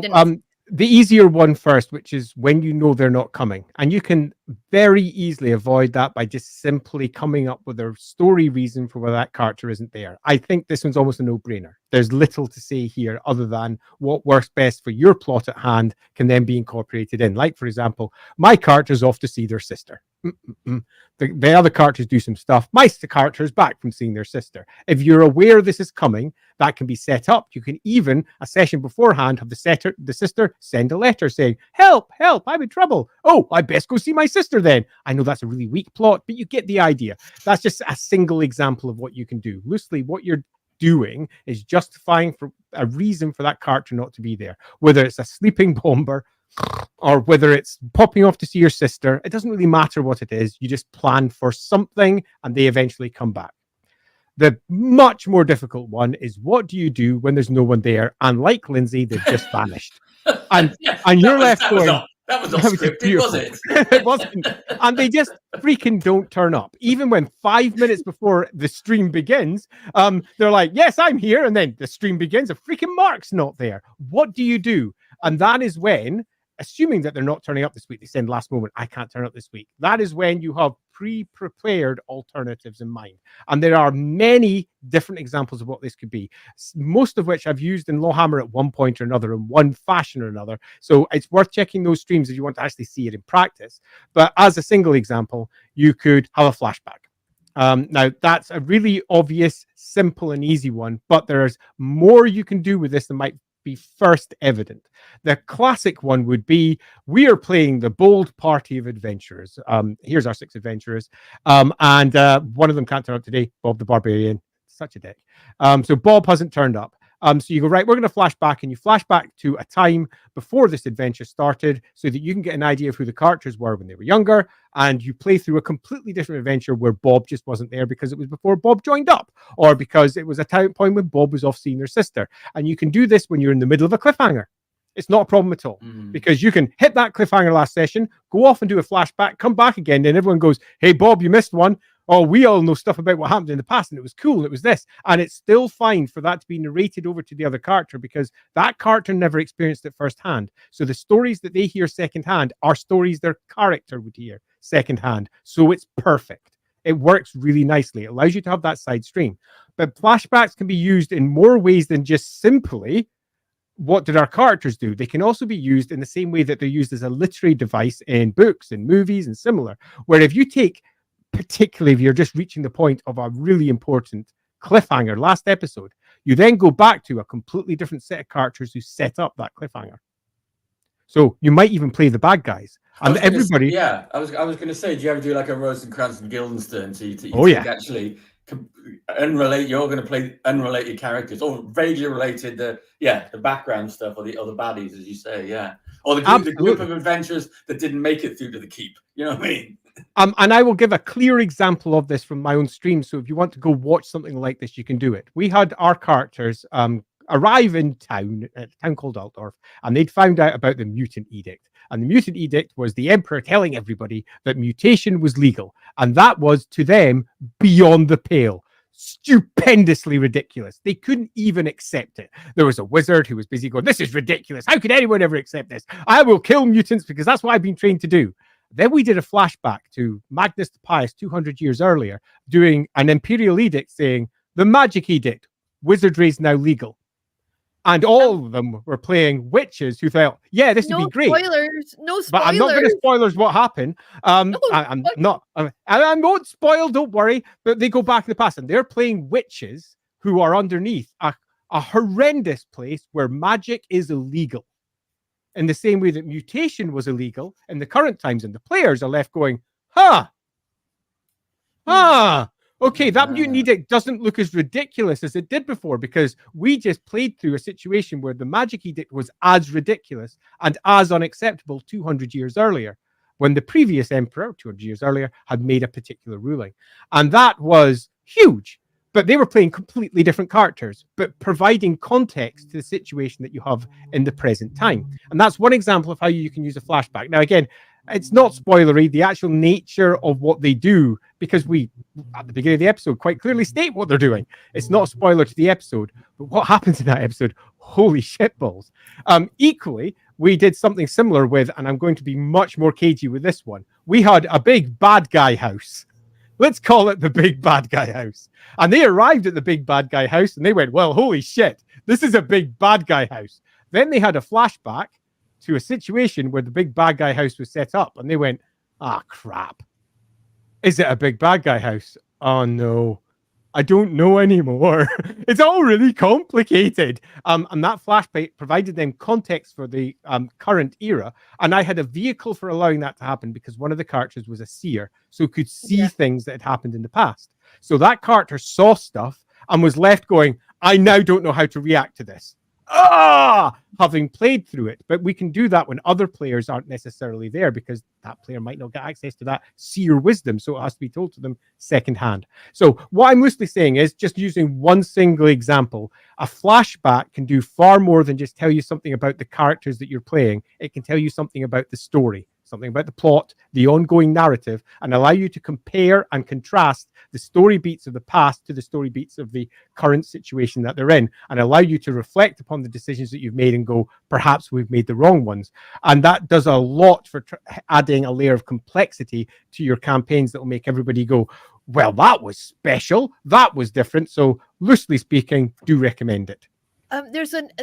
S3: the easier one first, which is when you know they're not coming. And you can very easily avoid that by just simply coming up with a story reason for why that character isn't there. I think this one's almost a no-brainer. There's little to say here other than what works best for your plot at hand can then be incorporated in. Like, for example, my character's off to see their sister. The other characters do some stuff. My character is back from seeing their sister. If you're aware this is coming, that can be set up. You can even, a session beforehand, have the sister send a letter saying, help, I'm in trouble. Oh, I best go see my sister then. I know that's a really weak plot, but you get the idea. That's just a single example of what you can do. Loosely, what you're doing is justifying for a reason for that character not to be there. Whether it's a sleeping bomber, or whether it's popping off to see your sister, it doesn't really matter what it is. You just plan for something and they eventually come back. The much more difficult one is, what do you do when there's no one there? And like Lindsay, they've just vanished. And you're left going,
S2: that was not scripted, was it?
S3: It wasn't. And they just freaking don't turn up. Even when 5 minutes before the stream begins, they're like, yes, I'm here. And then the stream begins, a freaking Mark's not there. What do you do? And that is when, assuming that they're not turning up this week, they send last moment, I can't turn up this week. That is when you have pre-prepared alternatives in mind. And there are many different examples of what this could be, most of which I've used in LAWhammer at one point or another, in one fashion or another. So it's worth checking those streams if you want to actually see it in practice. But as a single example, you could have a flashback. Now, that's a really obvious, simple, and easy one, but there's more you can do with this than might be first evident. The classic one would be, we are playing the bold party of adventurers. Here's our 6 adventurers, and one of them can't turn up today, Bob the Barbarian. Such a dick. So Bob hasn't turned up. So you go, right, we're going to flash back, and you flash back to a time before this adventure started so that you can get an idea of who the characters were when they were younger, and you play through a completely different adventure where Bob just wasn't there because it was before Bob joined up, or because it was a point when Bob was off seeing their sister. And you can do this when you're in the middle of a cliffhanger. It's not a problem at all, because you can hit that cliffhanger last session, go off and do a flashback, come back again, and everyone goes, hey, Bob, you missed one. Oh, we all know stuff about what happened in the past, and it was cool, and it was this. And it's still fine for that to be narrated over to the other character, because that character never experienced it firsthand. So the stories that they hear secondhand are stories their character would hear secondhand. So it's perfect. It works really nicely. It allows you to have that side stream. But flashbacks can be used in more ways than just simply, what did our characters do? They can also be used in the same way that they're used as a literary device in books and movies and similar, where if you take, particularly if you're just reaching the point of a really important cliffhanger last episode, you then go back to a completely different set of characters who set up that cliffhanger. So you might even play the bad guys. And
S2: I was going to say, do you ever do like a Rosencrantz and Guildenstern? So you think actually you're going to play unrelated characters or vaguely related, the background stuff or the other baddies, as you say, or the group of adventurers that didn't make it through to the keep. You know what I mean?
S3: And I will give a clear example of this from my own stream. So if you want to go watch something like this, you can do it. We had our characters arrive in town, at a town called Altdorf, and they'd found out about the Mutant Edict. And the Mutant Edict was the Emperor telling everybody that mutation was legal. And that was, to them, beyond the pale. Stupendously ridiculous. They couldn't even accept it. There was a wizard who was busy going, this is ridiculous. How could anyone ever accept this? I will kill mutants because that's what I've been trained to do. Then we did a flashback to Magnus the Pious 200 years earlier, doing an imperial edict saying, the magic edict, wizardry is now legal. And all of them were playing witches who felt, this would be great.
S1: No spoilers.
S3: But I'm not going to spoilers what happened. I won't spoil, don't worry. But they go back in the past and they're playing witches who are underneath a horrendous place where magic is illegal. In the same way that mutation was illegal in the current times, and the players are left going, okay, that mutant edict doesn't look as ridiculous as it did before, because we just played through a situation where the magic edict was as ridiculous and as unacceptable 200 years earlier, when the previous emperor, 200 years earlier, had made a particular ruling. And that was huge. But they were playing completely different characters, but providing context to the situation that you have in the present time. And that's one example of how you can use a flashback. Now, again, it's not spoilery, the actual nature of what they do, because we, at the beginning of the episode, quite clearly state what they're doing. It's not a spoiler to the episode, but what happens in that episode, holy shitballs. Equally, we did something similar with, and I'm going to be much more cagey with this one, we had a big bad guy house. Let's call it the big bad guy house. And they arrived at the big bad guy house and they went, well, holy shit, this is a big bad guy house. Then they had a flashback to a situation where the big bad guy house was set up and they went, crap. Is it a big bad guy house? Oh, no. I don't know anymore. It's all really complicated. And that flashback provided them context for the current era. And I had a vehicle for allowing that to happen because one of the characters was a seer, so could see things that had happened in the past. So that character saw stuff and was left going, I now don't know how to react to this. Having played through it. But we can do that when other players aren't necessarily there, because that player might not get access to that seer wisdom, so it has to be told to them secondhand. So what I'm mostly saying is, just using one single example, a flashback can do far more than just tell you something about the characters that you're playing. It can tell you something about the story, something about the plot, the ongoing narrative, and allow you to compare and contrast the story beats of the past to the story beats of the current situation that they're in, and allow you to reflect upon the decisions that you've made and go, perhaps we've made the wrong ones. And that does a lot for adding a layer of complexity to your campaigns that will make everybody go, well, that was special, that was different. So loosely speaking, do recommend it.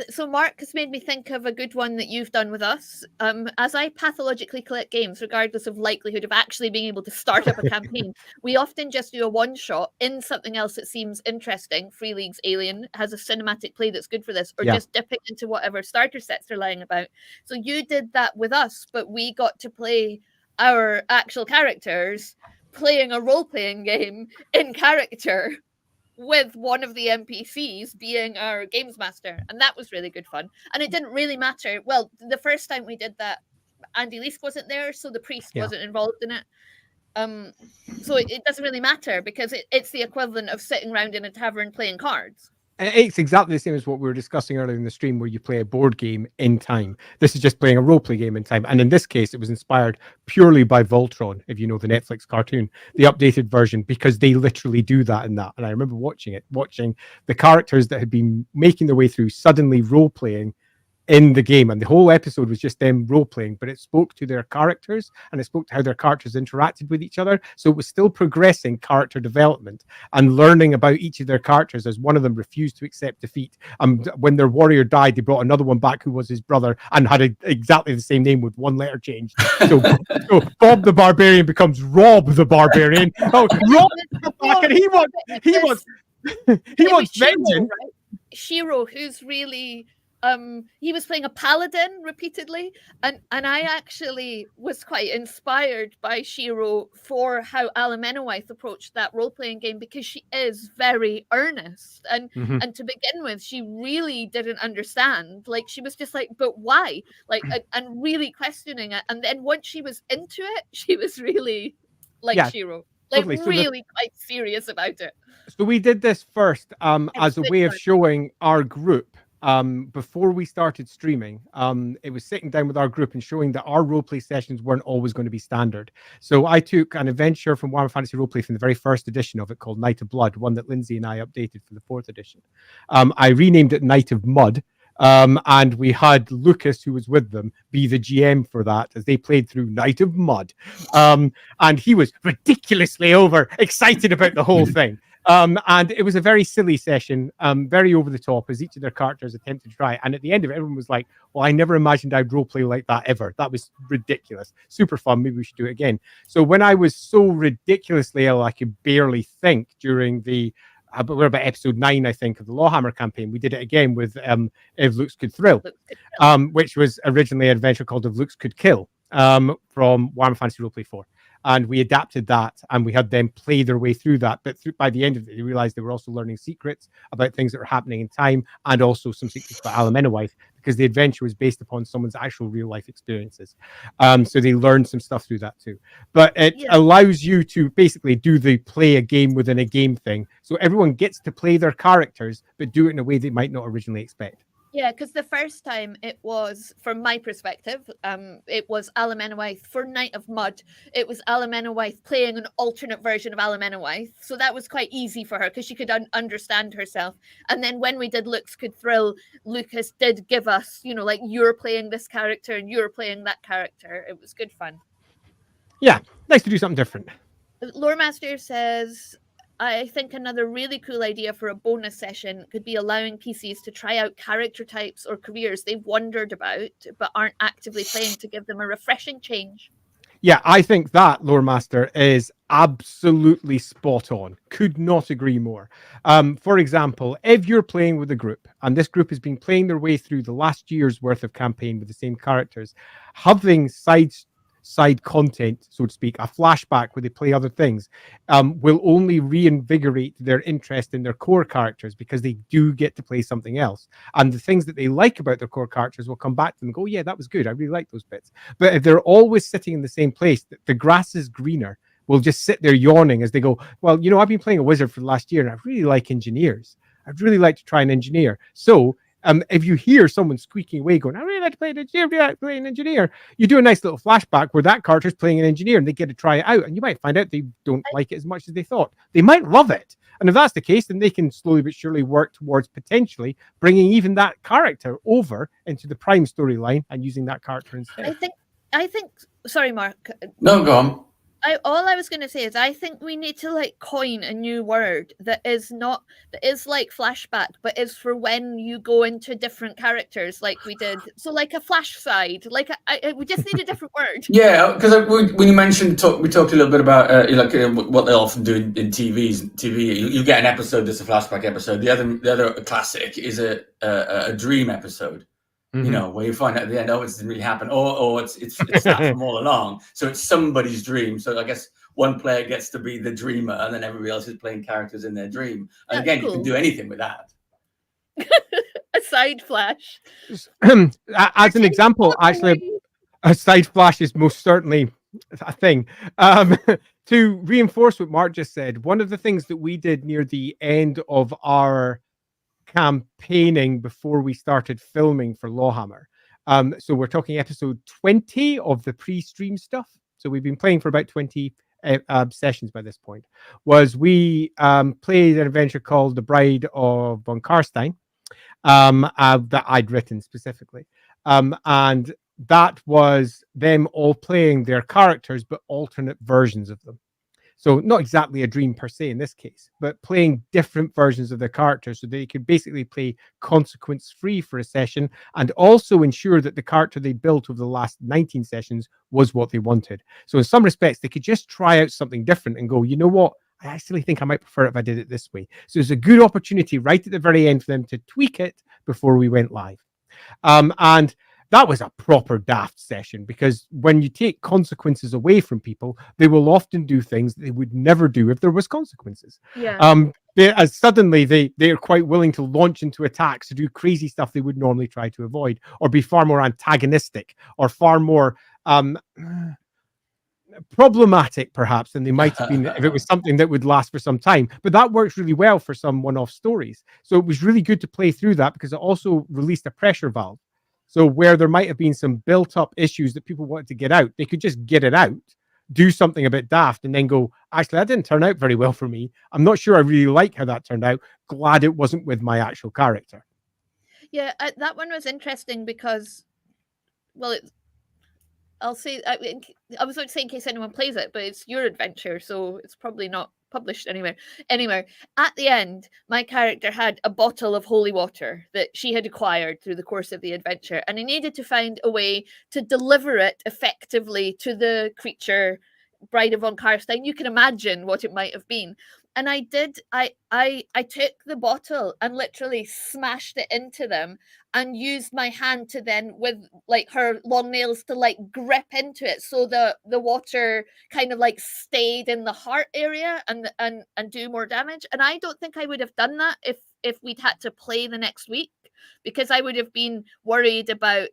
S1: So Mark has made me think of a good one that you've done with us. As I pathologically collect games, regardless of likelihood of actually being able to start up a campaign, we often just do a one shot in something else that seems interesting. Free League's Alien has a cinematic play that's good for this, or just dipping into whatever starter sets they're lying about. So you did that with us, but we got to play our actual characters playing a role-playing game in character, with one of the NPCs being our games master. And that was really good fun. And it didn't really matter. Well, the first time we did that, Andy Leask wasn't there, so the priest wasn't involved in it. So it doesn't really matter, because it's the equivalent of sitting around in a tavern playing cards.
S3: It's exactly the same as what we were discussing earlier in the stream, where you play a board game in time. This is just playing a role-play game in time. And in this case, it was inspired purely by Voltron, if you know the Netflix cartoon, the updated version, because they literally do that in that. And I remember watching the characters that had been making their way through suddenly role-playing in the game, and the whole episode was just them role-playing, but it spoke to their characters and it spoke to how their characters interacted with each other. So it was still progressing character development and learning about each of their characters, as one of them refused to accept defeat. When their warrior died, they brought another one back who was his brother and had exactly the same name with one letter changed. So Bob the Barbarian becomes Rob the Barbarian. Rob back, and he wants vengeance.
S1: Right? Shiro, who's really he was playing a paladin repeatedly, and I actually was quite inspired by Shiro for how Alan Menowith approached that role-playing game, because she is very earnest, and to begin with, she really didn't understand. Like, she was just like, but why? Like, and really questioning it. And then once she was into it, she was really like Shiro, like
S3: totally. So
S1: really quite serious about it.
S3: So we did this first as a way of showing our group before we started streaming. It was sitting down with our group and showing that our roleplay sessions weren't always going to be standard. So I took an adventure from Warhammer Fantasy Roleplay from the very first edition of it called Night of Blood, one that Lindsay and I updated for the 4th edition. I renamed it Night of Mud. And we had Lucas, who was with them, be the GM for that as they played through Night of Mud. And he was ridiculously excited about the whole thing. And it was a very silly session, very over the top, as each of their characters attempted to try. And at the end of it, everyone was like, well, I never imagined I'd roleplay like that ever. That was ridiculous. Super fun. Maybe we should do it again. So when I was so ridiculously ill, I could barely think during but we're about episode 9, I think, of the LAWhammer campaign. We did it again with If Looks Could Thrill, which was originally an adventure called If Looks Could Kill from Warhammer Fantasy Roleplay 4. And we adapted that, and we had them play their way through that. But by the end of it, they realized they were also learning secrets about things that were happening in time, and also some secrets about Alan Menowith, because the adventure was based upon someone's actual real life experiences. So they learned some stuff through that too. But it allows you to basically do the play a game within a game thing. So everyone gets to play their characters, but do it in a way they might not originally expect.
S1: Yeah, because the first time it was, from my perspective, it was Alan Menowith for Night of Mud. It was Alan Menowith playing an alternate version of Alan Menowith. So that was quite easy for her because she could understand herself. And then when we did Looks Could Thrill, Lucas did give us, like, you're playing this character and you're playing that character. It was good fun.
S3: Yeah, nice to do something different.
S1: Loremaster says, I think another really cool idea for a bonus session could be allowing PCs to try out character types or careers they've wondered about but aren't actively playing, to give them a refreshing change.
S3: Yeah, I think that, Loremaster, is absolutely spot on. Could not agree more. For example, if you're playing with a group, and this group has been playing their way through the last year's worth of campaign with the same characters, having side content, so to speak, a flashback where they play other things, will only reinvigorate their interest in their core characters, because they do get to play something else. And the things that they like about their core characters will come back to them and go, yeah, that was good. I really like those bits. But if they're always sitting in the same place, the grass is greener, will just sit there yawning as they go, well, I've been playing a wizard for the last year and I really like engineers. I'd really like to try an engineer. So if you hear someone squeaking away going, I really like to play an engineer, really like to play an engineer, you do a nice little flashback where that character's playing an engineer and they get to try it out. And you might find out they don't like it as much as they thought. They might love it. And if that's the case, then they can slowly but surely work towards potentially bringing even that character over into the prime storyline and using that character instead.
S1: I think, sorry, Mark.
S2: No, go on.
S1: All I was going to say is I think we need to coin a new word that is like flashback, but is for when you go into different characters like we did. So like a flash side, we just need a different word.
S2: Yeah, because when you mentioned, we talked a little bit about what they often do in TV. You get an episode that's a flashback episode. The other classic is a dream episode.
S3: Mm-hmm.
S2: Where you find out at the end, it didn't really happen, or it's that from all along. So it's somebody's dream. So I guess one player gets to be the dreamer, and then everybody else is playing characters in their dream. And again, you can do anything with that.
S1: A side flash.
S3: As an example, actually, a side flash is most certainly a thing. To reinforce what Mark just said, one of the things that we did near the end of our campaigning before we started filming for LAWhammer. So we're talking episode 20 of the pre-stream stuff. So we've been playing for about 20 sessions by this point. Was we played an adventure called The Bride of von Karstein that I'd written specifically. And that was them all playing their characters, but alternate versions of them. So not exactly a dream per se in this case, but playing different versions of their characters so they could basically play consequence-free for a session and also ensure that the character they built over the last 19 sessions was what they wanted. So in some respects, they could just try out something different and go, you know what? I actually think I might prefer it if I did it this way. So it's a good opportunity right at the very end for them to tweak it before we went live. And that was a proper daft session, because when you take consequences away from people, they will often do things they would never do if there was consequences.
S1: Yeah.
S3: As suddenly they are quite willing to launch into attacks to do crazy stuff they would normally try to avoid, or be far more antagonistic, or far more problematic perhaps than they might have been if it was something that would last for some time. But that works really well for some one-off stories. So it was really good to play through that, because it also released a pressure valve. So where there might have been some built-up issues that people wanted to get out, they could just get it out, do something a bit daft, and then go, actually, that didn't turn out very well for me. I'm not sure I really like how that turned out. Glad it wasn't with my actual character.
S1: Yeah, that one was interesting because, well, I'll say, I was going to say in case anyone plays it, but it's your adventure, so it's probably not published anywhere. Anyway, at the end, my character had a bottle of holy water that she had acquired through the course of the adventure, and I needed to find a way to deliver it effectively to the creature, Bride of von Karstein. You can imagine what it might have been. And I did. I took the bottle and literally smashed it into them, and used my hand to then, with like her long nails, to like grip into it, so the water kind of like stayed in the heart area and do more damage. And I don't think I would have done that if we'd had to play the next week, because I would have been worried about,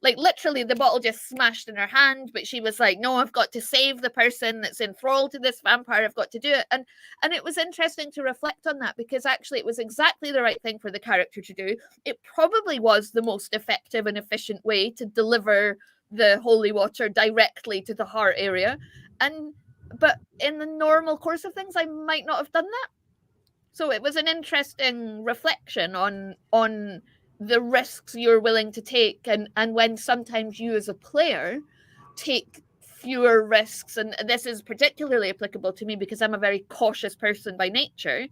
S1: like, literally the bottle just smashed in her hand, but she was like, no, I've got to save the person that's enthralled to this vampire, I've got to do it. And it was interesting to reflect on that, because actually it was exactly the right thing for the character to do. It probably was the most effective and efficient way to deliver the holy water directly to the heart area. But in the normal course of things, I might not have done that. So it was an interesting reflection on the risks you're willing to take, and when sometimes you as a player take fewer risks. And this is particularly applicable to me because I'm a very cautious person by nature.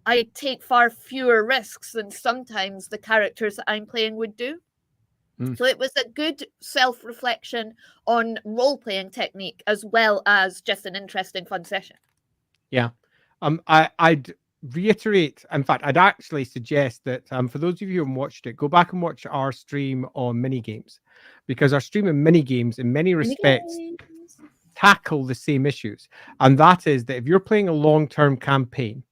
S1: I take far fewer risks than sometimes the characters that I'm playing would do. So it was a good self-reflection on role-playing technique, as well as just an interesting, fun session.
S3: Yeah. I'd reiterate, in fact, I'd actually suggest that for those of you who haven't watched it, go back and watch our stream on minigames, because our stream of minigames in many respects tackle the same issues. And that is that if you're playing a long-term campaign,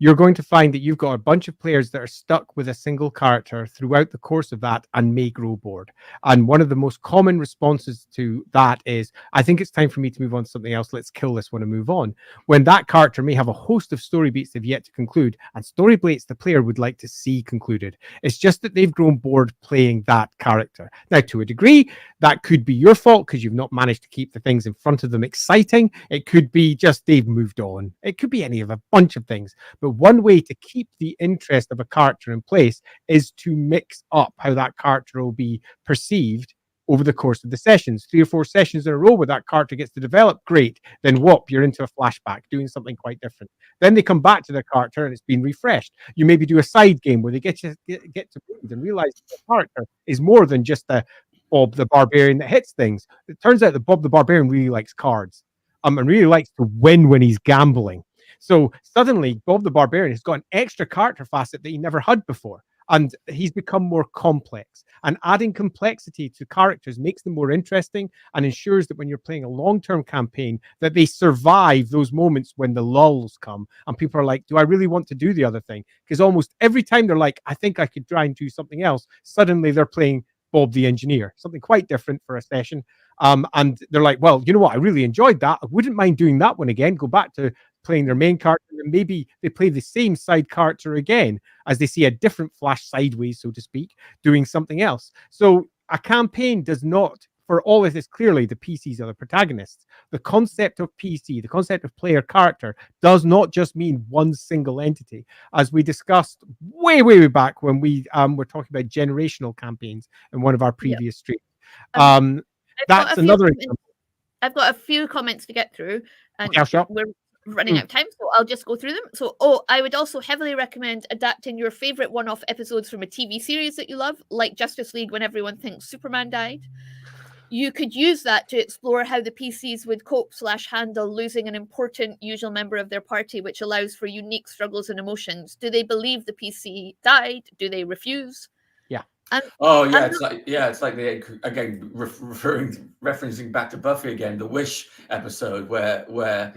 S3: you're going to find that you've got a bunch of players that are stuck with a single character throughout the course of that and may grow bored. And one of the most common responses to that is, I think it's time for me to move on to something else. Let's kill this one and move on. When that character may have a host of story beats they've yet to conclude, and story beats the player would like to see concluded. It's just that they've grown bored playing that character. Now, to a degree, that could be your fault because you've not managed to keep the things in front of them exciting. It could be just they've moved on. It could be any of a bunch of things. But one way to keep the interest of a character in place is to mix up how that character will be perceived over the course of the sessions. 3 or 4 sessions in a row where that character gets to develop, great. Then whoop, you're into a flashback, doing something quite different. Then they come back to their character and it's been refreshed. You maybe do a side game where they get to breathe and realize the character is more than just a Bob the Barbarian that hits things. It turns out that Bob the Barbarian really likes cards and really likes to win when he's gambling. So suddenly, Bob the Barbarian has got an extra character facet that he never had before. And he's become more complex. And adding complexity to characters makes them more interesting and ensures that when you're playing a long-term campaign, that they survive those moments when the lulls come and people are like, do I really want to do the other thing? Because almost every time they're like, I think I could try and do something else, suddenly they're playing Bob the Engineer, something quite different for a session. And they're like, well, you know what? I really enjoyed that. I wouldn't mind doing that one again. Go back to playing their main character, and maybe they play the same side character again as they see a different flash sideways, so to speak, doing something else. So a campaign does not, for all of this, clearly the PCs are the protagonists. The concept of PC, the concept of player character, does not just mean one single entity, as we discussed way back when we were talking about generational campaigns in one of our previous streams. That's another example.
S1: I've got a few comments to get through, and we're running out of time, so I'll just go through them. So, I would also heavily recommend adapting your favorite one-off episodes from a TV series that you love, like Justice League when everyone thinks Superman died. You could use that to explore how the PCs would cope/handle losing an important usual member of their party, which allows for unique struggles and emotions. Do they believe the PC died? Do they refuse?
S3: Yeah.
S2: Oh yeah,
S1: I'm
S2: it's like the again referencing back to Buffy again, the Wish episode where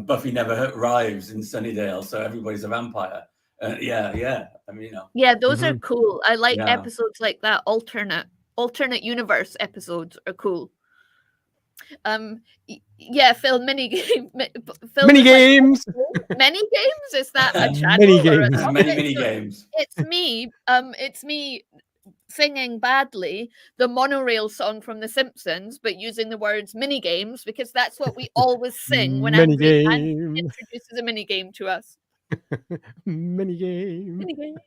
S2: Buffy never arrives in Sunnydale, so everybody's a vampire. Yeah. I mean,
S1: Yeah, those are cool. I like
S2: Yeah.
S1: episodes like that. Alternate universe episodes are cool. Yeah, Phil, mini game. Phil
S3: Mini
S1: was like,
S3: games.
S1: mini games. Is that a channel
S3: Mini
S1: or a
S3: games.
S1: topic?
S2: many
S1: So
S2: games.
S1: it's me. It's me singing badly the monorail song from The Simpsons, but using the words mini games because that's what we always sing when
S3: Mini
S1: Andy
S3: game.
S1: introduces a mini game to us.
S3: Mini game.
S1: Mini games.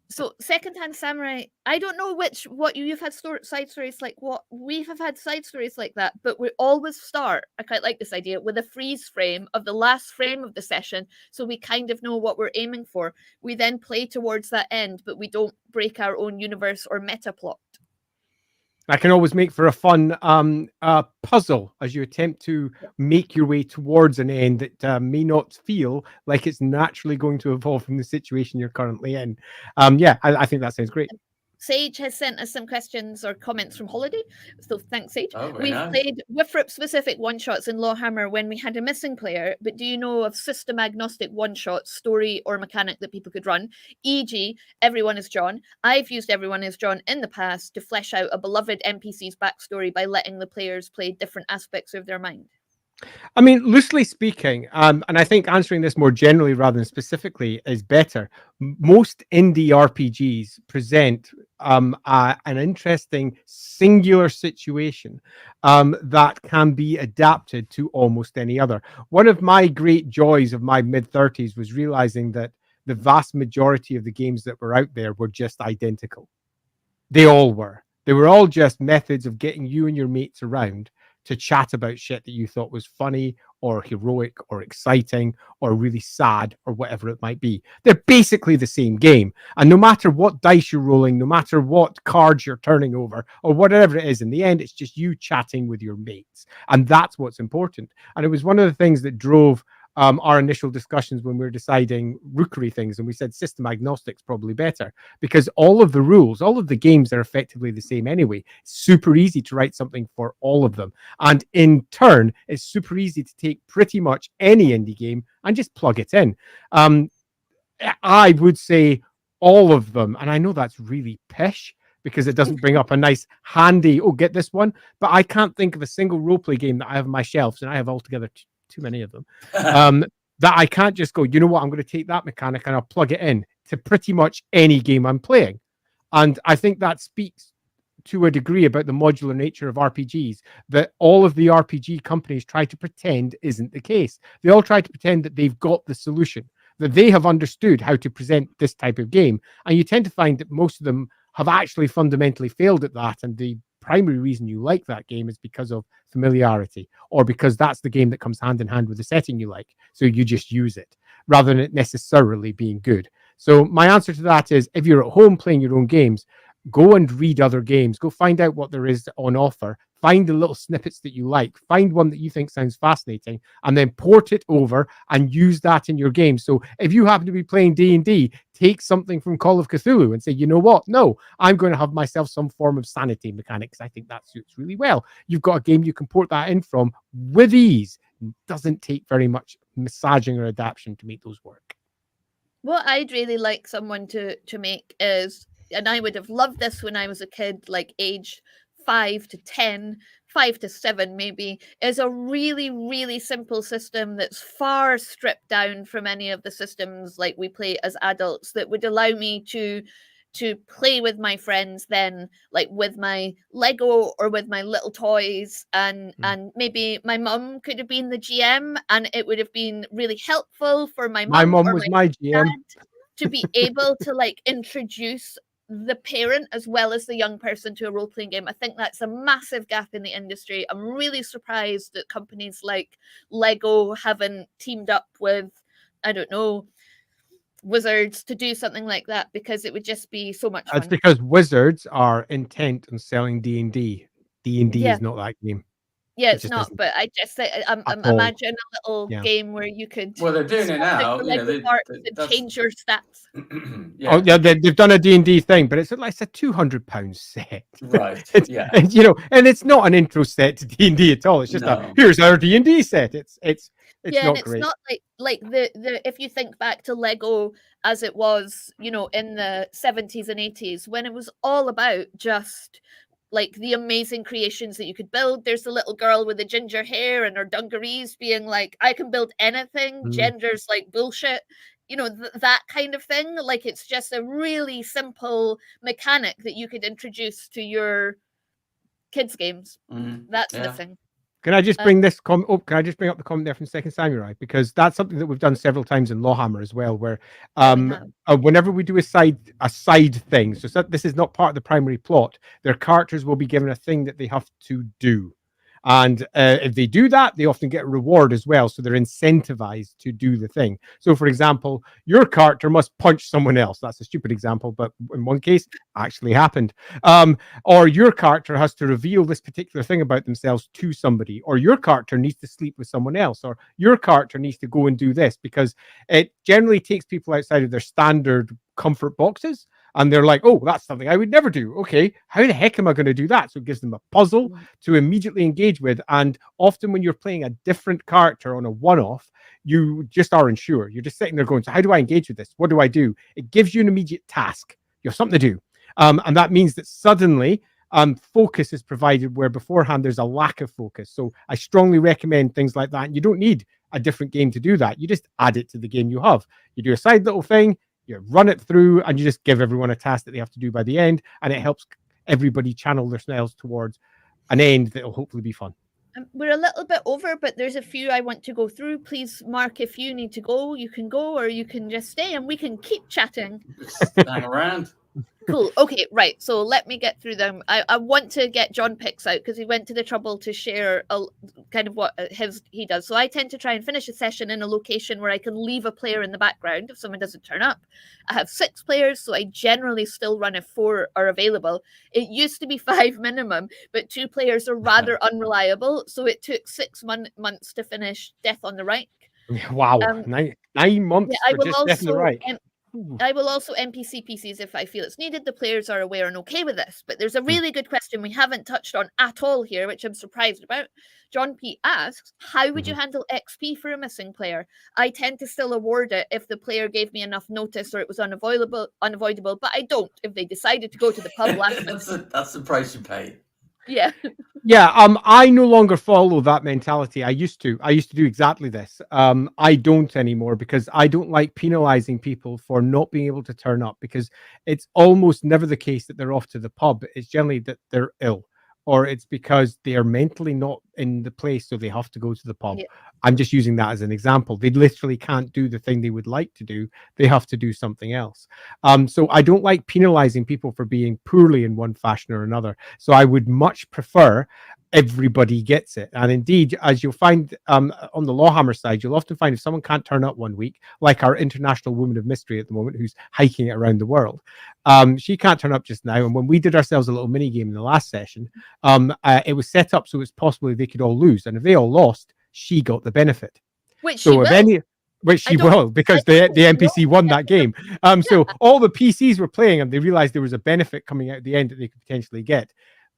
S1: So Secondhand Samurai, I don't know what you've had side stories like what we have had side stories like that, but we always start, I quite like this idea, with a freeze frame of the last frame of the session, so we kind of know what we're aiming for. We then play towards that end, but we don't break our own universe or meta plot.
S3: That can always make for a fun puzzle as you attempt to make your way towards an end that may not feel like it's naturally going to evolve from the situation you're currently in. I think that sounds great.
S1: Sage has sent us some questions or comments from holiday. So thanks, Sage.
S2: Oh, very
S1: We've
S2: nice.
S1: played WIFRP specific one-shots in LAWhammer when we had a missing player, but do you know of system agnostic one-shot story or mechanic that people could run? E.g., Everyone is John. I've used Everyone is John in the past to flesh out a beloved NPC's backstory by letting the players play different aspects of their mind.
S3: I mean, loosely speaking, and I think answering this more generally rather than specifically is better. Most indie RPGs present an interesting singular situation that can be adapted to almost any other. One of my great joys of my mid-30s was realizing that the vast majority of the games that were out there were just identical. They all were. They were all just methods of getting you and your mates around to chat about shit that you thought was funny or heroic or exciting or really sad or whatever it might be. They're basically the same game. And no matter what dice you're rolling, no matter what cards you're turning over or whatever it is, in the end, it's just you chatting with your mates. And that's what's important. And it was one of the things that drove our initial discussions when we were deciding Rookery things, and we said system agnostic's probably better because all of the rules, all of the games are effectively the same anyway. It's super easy to write something for all of them, and in turn, it's super easy to take pretty much any indie game and just plug it in. I would say all of them, and I know that's really pish because it doesn't bring up a nice handy, oh, get this one, but I can't think of a single roleplay game that I have on my shelves, and I have altogether too many of them, that I can't just go, you know what, I'm going to take that mechanic and I'll plug it in to pretty much any game I'm playing. And I think that speaks to a degree about the modular nature of RPGs that all of the RPG companies try to pretend isn't the case. They all try to pretend that they've got the solution, that they have understood how to present this type of game. And you tend to find that most of them have actually fundamentally failed at that. And the primary reason you like that game is because of familiarity, or because that's the game that comes hand in hand with the setting you like. So you just use it rather than it necessarily being good. So my answer to that is, if you're at home playing your own games, go and read other games, go find out what there is on offer, find the little snippets that you like, find one that you think sounds fascinating, and then port it over and use that in your game. So if you happen to be playing D&D, take something from Call of Cthulhu and say, you know what? No, I'm going to have myself some form of sanity mechanics. I think that suits really well. You've got a game you can port that in from with ease. It doesn't take very much massaging or adaptation to make those work.
S1: What I'd really like someone to make is, and I would have loved this when I was a kid, like age 5 to 10, 5 to 7 maybe, is a really, really simple system that's far stripped down from any of the systems like we play as adults, that would allow me to play with my friends then, like with my Lego or with my little toys, and maybe my mum could have been the GM, and it would have been really helpful for my
S3: mum
S1: or
S3: was my GM
S1: to be able to like introduce the parent as well as the young person to a role-playing game. I think that's a massive gap in the industry. I'm really surprised that companies like Lego haven't teamed up with, I don't know, Wizards to do something like that, because it would just be so much fun.
S3: That's because Wizards are intent on selling D&D. D&D is not that game.
S1: Yeah,
S3: It
S1: it's
S3: just
S1: not.
S3: isn't
S1: But I just
S3: at all.
S1: imagine a little
S3: Yeah.
S1: game where you could
S2: Well, they're doing it
S1: swap out
S2: now.
S1: your
S2: You know,
S1: Lego parts and
S2: that's
S1: change your stats.
S3: Oh yeah, they've done a D&D thing, but it's like it's a £200 set.
S2: Right.
S3: It's,
S2: Yeah.
S3: and, you know, and it's not an intro set to D&D at all. It's just
S2: No.
S3: here's our D&D set. It's
S1: Yeah,
S3: not
S1: and it's
S3: great.
S1: not like the if you think back to Lego as it was, you know, in the 70s and 80s, when it was all about just like the amazing creations that you could build. There's the little girl with the ginger hair and her dungarees being like, I can build anything,
S3: Mm.
S1: gender's like bullshit. You know, that kind of thing. Like it's just a really simple mechanic that you could introduce to your kids' games. That's
S2: Yeah.
S1: missing.
S3: Can I just bring this comment up? Can I just bring up the comment there from Second Samurai? Because that's something that we've done several times in LAWhammer as well, where whenever we do a side thing, so this is not part of the primary plot, their characters will be given a thing that they have to do. And if they do that, they often get a reward as well. So they're incentivized to do the thing. So, for example, your character must punch someone else. That's a stupid example, but in one case, actually happened. Or your character has to reveal this particular thing about themselves to somebody. Or your character needs to sleep with someone else. Or your character needs to go and do this, because it generally takes people outside of their standard comfort boxes. And they're like, oh, that's something I would never do. Okay, how the heck am I going to do that? So it gives them a puzzle to immediately engage with. And often when you're playing a different character on a one-off, you just are unsure. You're just sitting there going, so how do I engage with this? What do I do? It gives you an immediate task. You have something to do. And that means that suddenly focus is provided where beforehand there's a lack of focus. So I strongly recommend things like that. And you don't need a different game to do that. You just add it to the game you have. You do a side little thing, you run it through, and you just give everyone a task that they have to do by the end, and it helps everybody channel themselves towards an end that will hopefully be fun.
S1: We're a little bit over, but there's a few I want to go through. Please, Mark, if you need to go, you can go, or you can just stay and we can keep chatting.
S2: Hang around.
S1: Cool. Okay, right. So let me get through them. I want to get John Picks out because he went to the trouble to share kind of what he does. So I tend to try and finish a session in a location where I can leave a player in the background if someone doesn't turn up. I have 6 players, so I generally still run if 4 are available. It used to be 5 minimum, but 2 players are rather unreliable, so it took 6 months to finish Death on the Reich.
S3: Wow, 9 months for just Death on the Reich.
S1: I will also NPC PCs if I feel it's needed. The players are aware and okay with this. But there's a really good question we haven't touched on at all here, which I'm surprised about. John P. asks, how would you handle XP for a missing player? I tend to still award it if the player gave me enough notice or it was unavoidable, but I don't if they decided to go to the pub last minute.
S2: That's the price you pay.
S1: Yeah.
S3: Yeah, I no longer follow that mentality. I used to do exactly this. I don't anymore because I don't like penalizing people for not being able to turn up, because it's almost never the case that they're off to the pub. It's generally that they're ill, or it's because they are mentally not in the place, so they have to go to the pub. Yeah. I'm just using that as an example. They literally can't do the thing they would like to do. They have to do something else. So I don't like penalizing people for being poorly in one fashion or another. So I would much prefer everybody gets it. And indeed, as you'll find on the LAWhammer side, you'll often find if someone can't turn up one week, like our international woman of mystery at the moment, who's hiking it around the world, she can't turn up just now. And when we did ourselves a little mini game in the last session, it was set up so it's possible they could all lose. And if they all lost, she got the benefit.
S1: Which she
S3: will, because the NPC won that game. So all the PCs were playing and they realized there was a benefit coming out at the end that they could potentially get.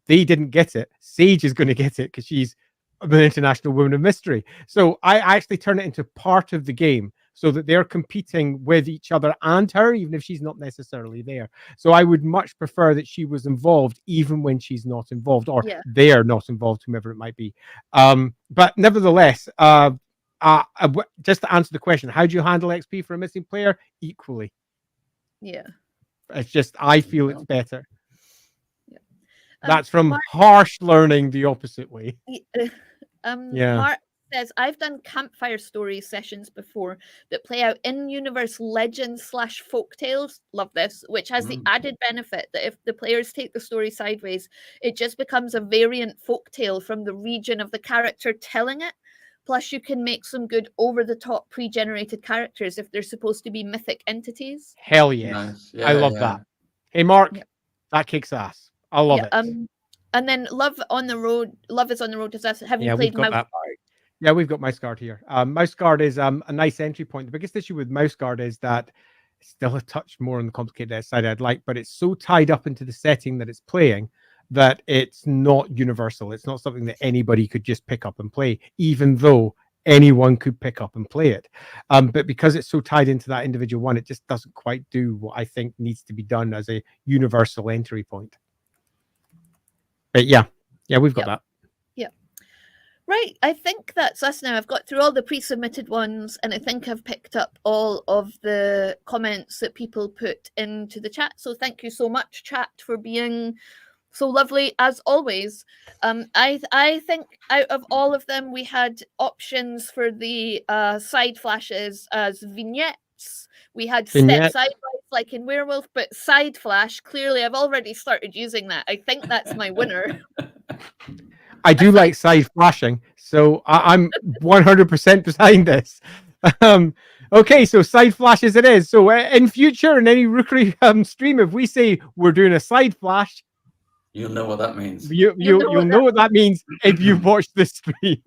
S3: They didn't get it. Sage is going to get it because she's an international woman of mystery. So I actually turn it into part of the game so that they're competing with each other and her, even if she's not necessarily there. So I would much prefer that she was involved even when she's not involved, or they're not involved, whomever it might be. But nevertheless, just to answer the question, how do you handle XP for a missing player? Equally.
S1: Yeah.
S3: It's just, I feel it's better. That's from harsh learning the opposite way.
S1: Mark says, I've done campfire story sessions before that play out in-universe legends / folktales. Love this, which has the added benefit that if the players take the story sideways, it just becomes a variant folktale from the region of the character telling it. Plus, you can make some good over-the-top pre-generated characters if they're supposed to be mythic entities.
S3: Hell yes.
S2: Nice. Yeah,
S3: I love that. Hey, Mark, that kicks ass. I love it.
S1: And then Love is on the Road to us. Have you played Mouse Guard?
S3: Yeah, we've got Mouse Guard here. Mouse Guard is a nice entry point. The biggest issue with Mouse Guard is that it's still a touch more on the complicated side I'd like, but it's so tied up into the setting that it's playing that it's not universal. It's not something that anybody could just pick up and play, even though anyone could pick up and play it. But because it's so tied into that individual one, it just doesn't quite do what I think needs to be done as a universal entry point. But yeah, we've got that.
S1: Right, I think that's us now. I've got through all the pre-submitted ones, and I think I've picked up all of the comments that people put into the chat. So thank you so much, chat, for being so lovely as always. I think out of all of them, we had options for the side flashes as vignettes. We had step sideways like in Werewolf, but side flash, clearly I've already started using that. I think that's my winner.
S3: I do like side flashing, so I'm 100% behind this. Okay, so side flashes it is. So in future, in any Rookery stream, if we say we're doing a side flash,
S2: you'll know what that means.
S3: You'll know what that means if you've watched the stream.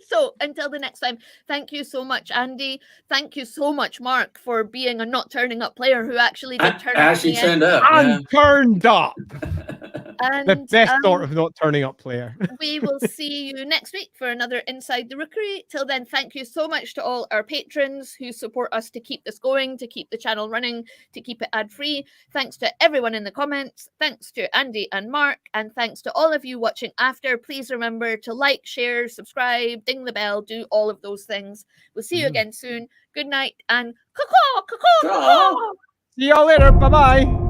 S1: So until the next time, thank you so much, Andy. Thank you so much, Mark, for being a not turning up player who actually did turn up.
S2: Actually turned up.
S3: And turned up.
S1: And,
S3: the best sort of not turning up player.
S1: We will see you next week for another Inside the Rookery. Till then, thank you so much to all our patrons who support us to keep this going, to keep the channel running, to keep it ad-free. Thanks to everyone in the comments. Thanks to Andy and Mark. And thanks to all of you watching after. Please remember to like, share, subscribe, ding the bell, do all of those things. We'll see you again soon. Good night and caw-caw, caw-caw, caw-caw.
S3: See y'all later. Bye-bye.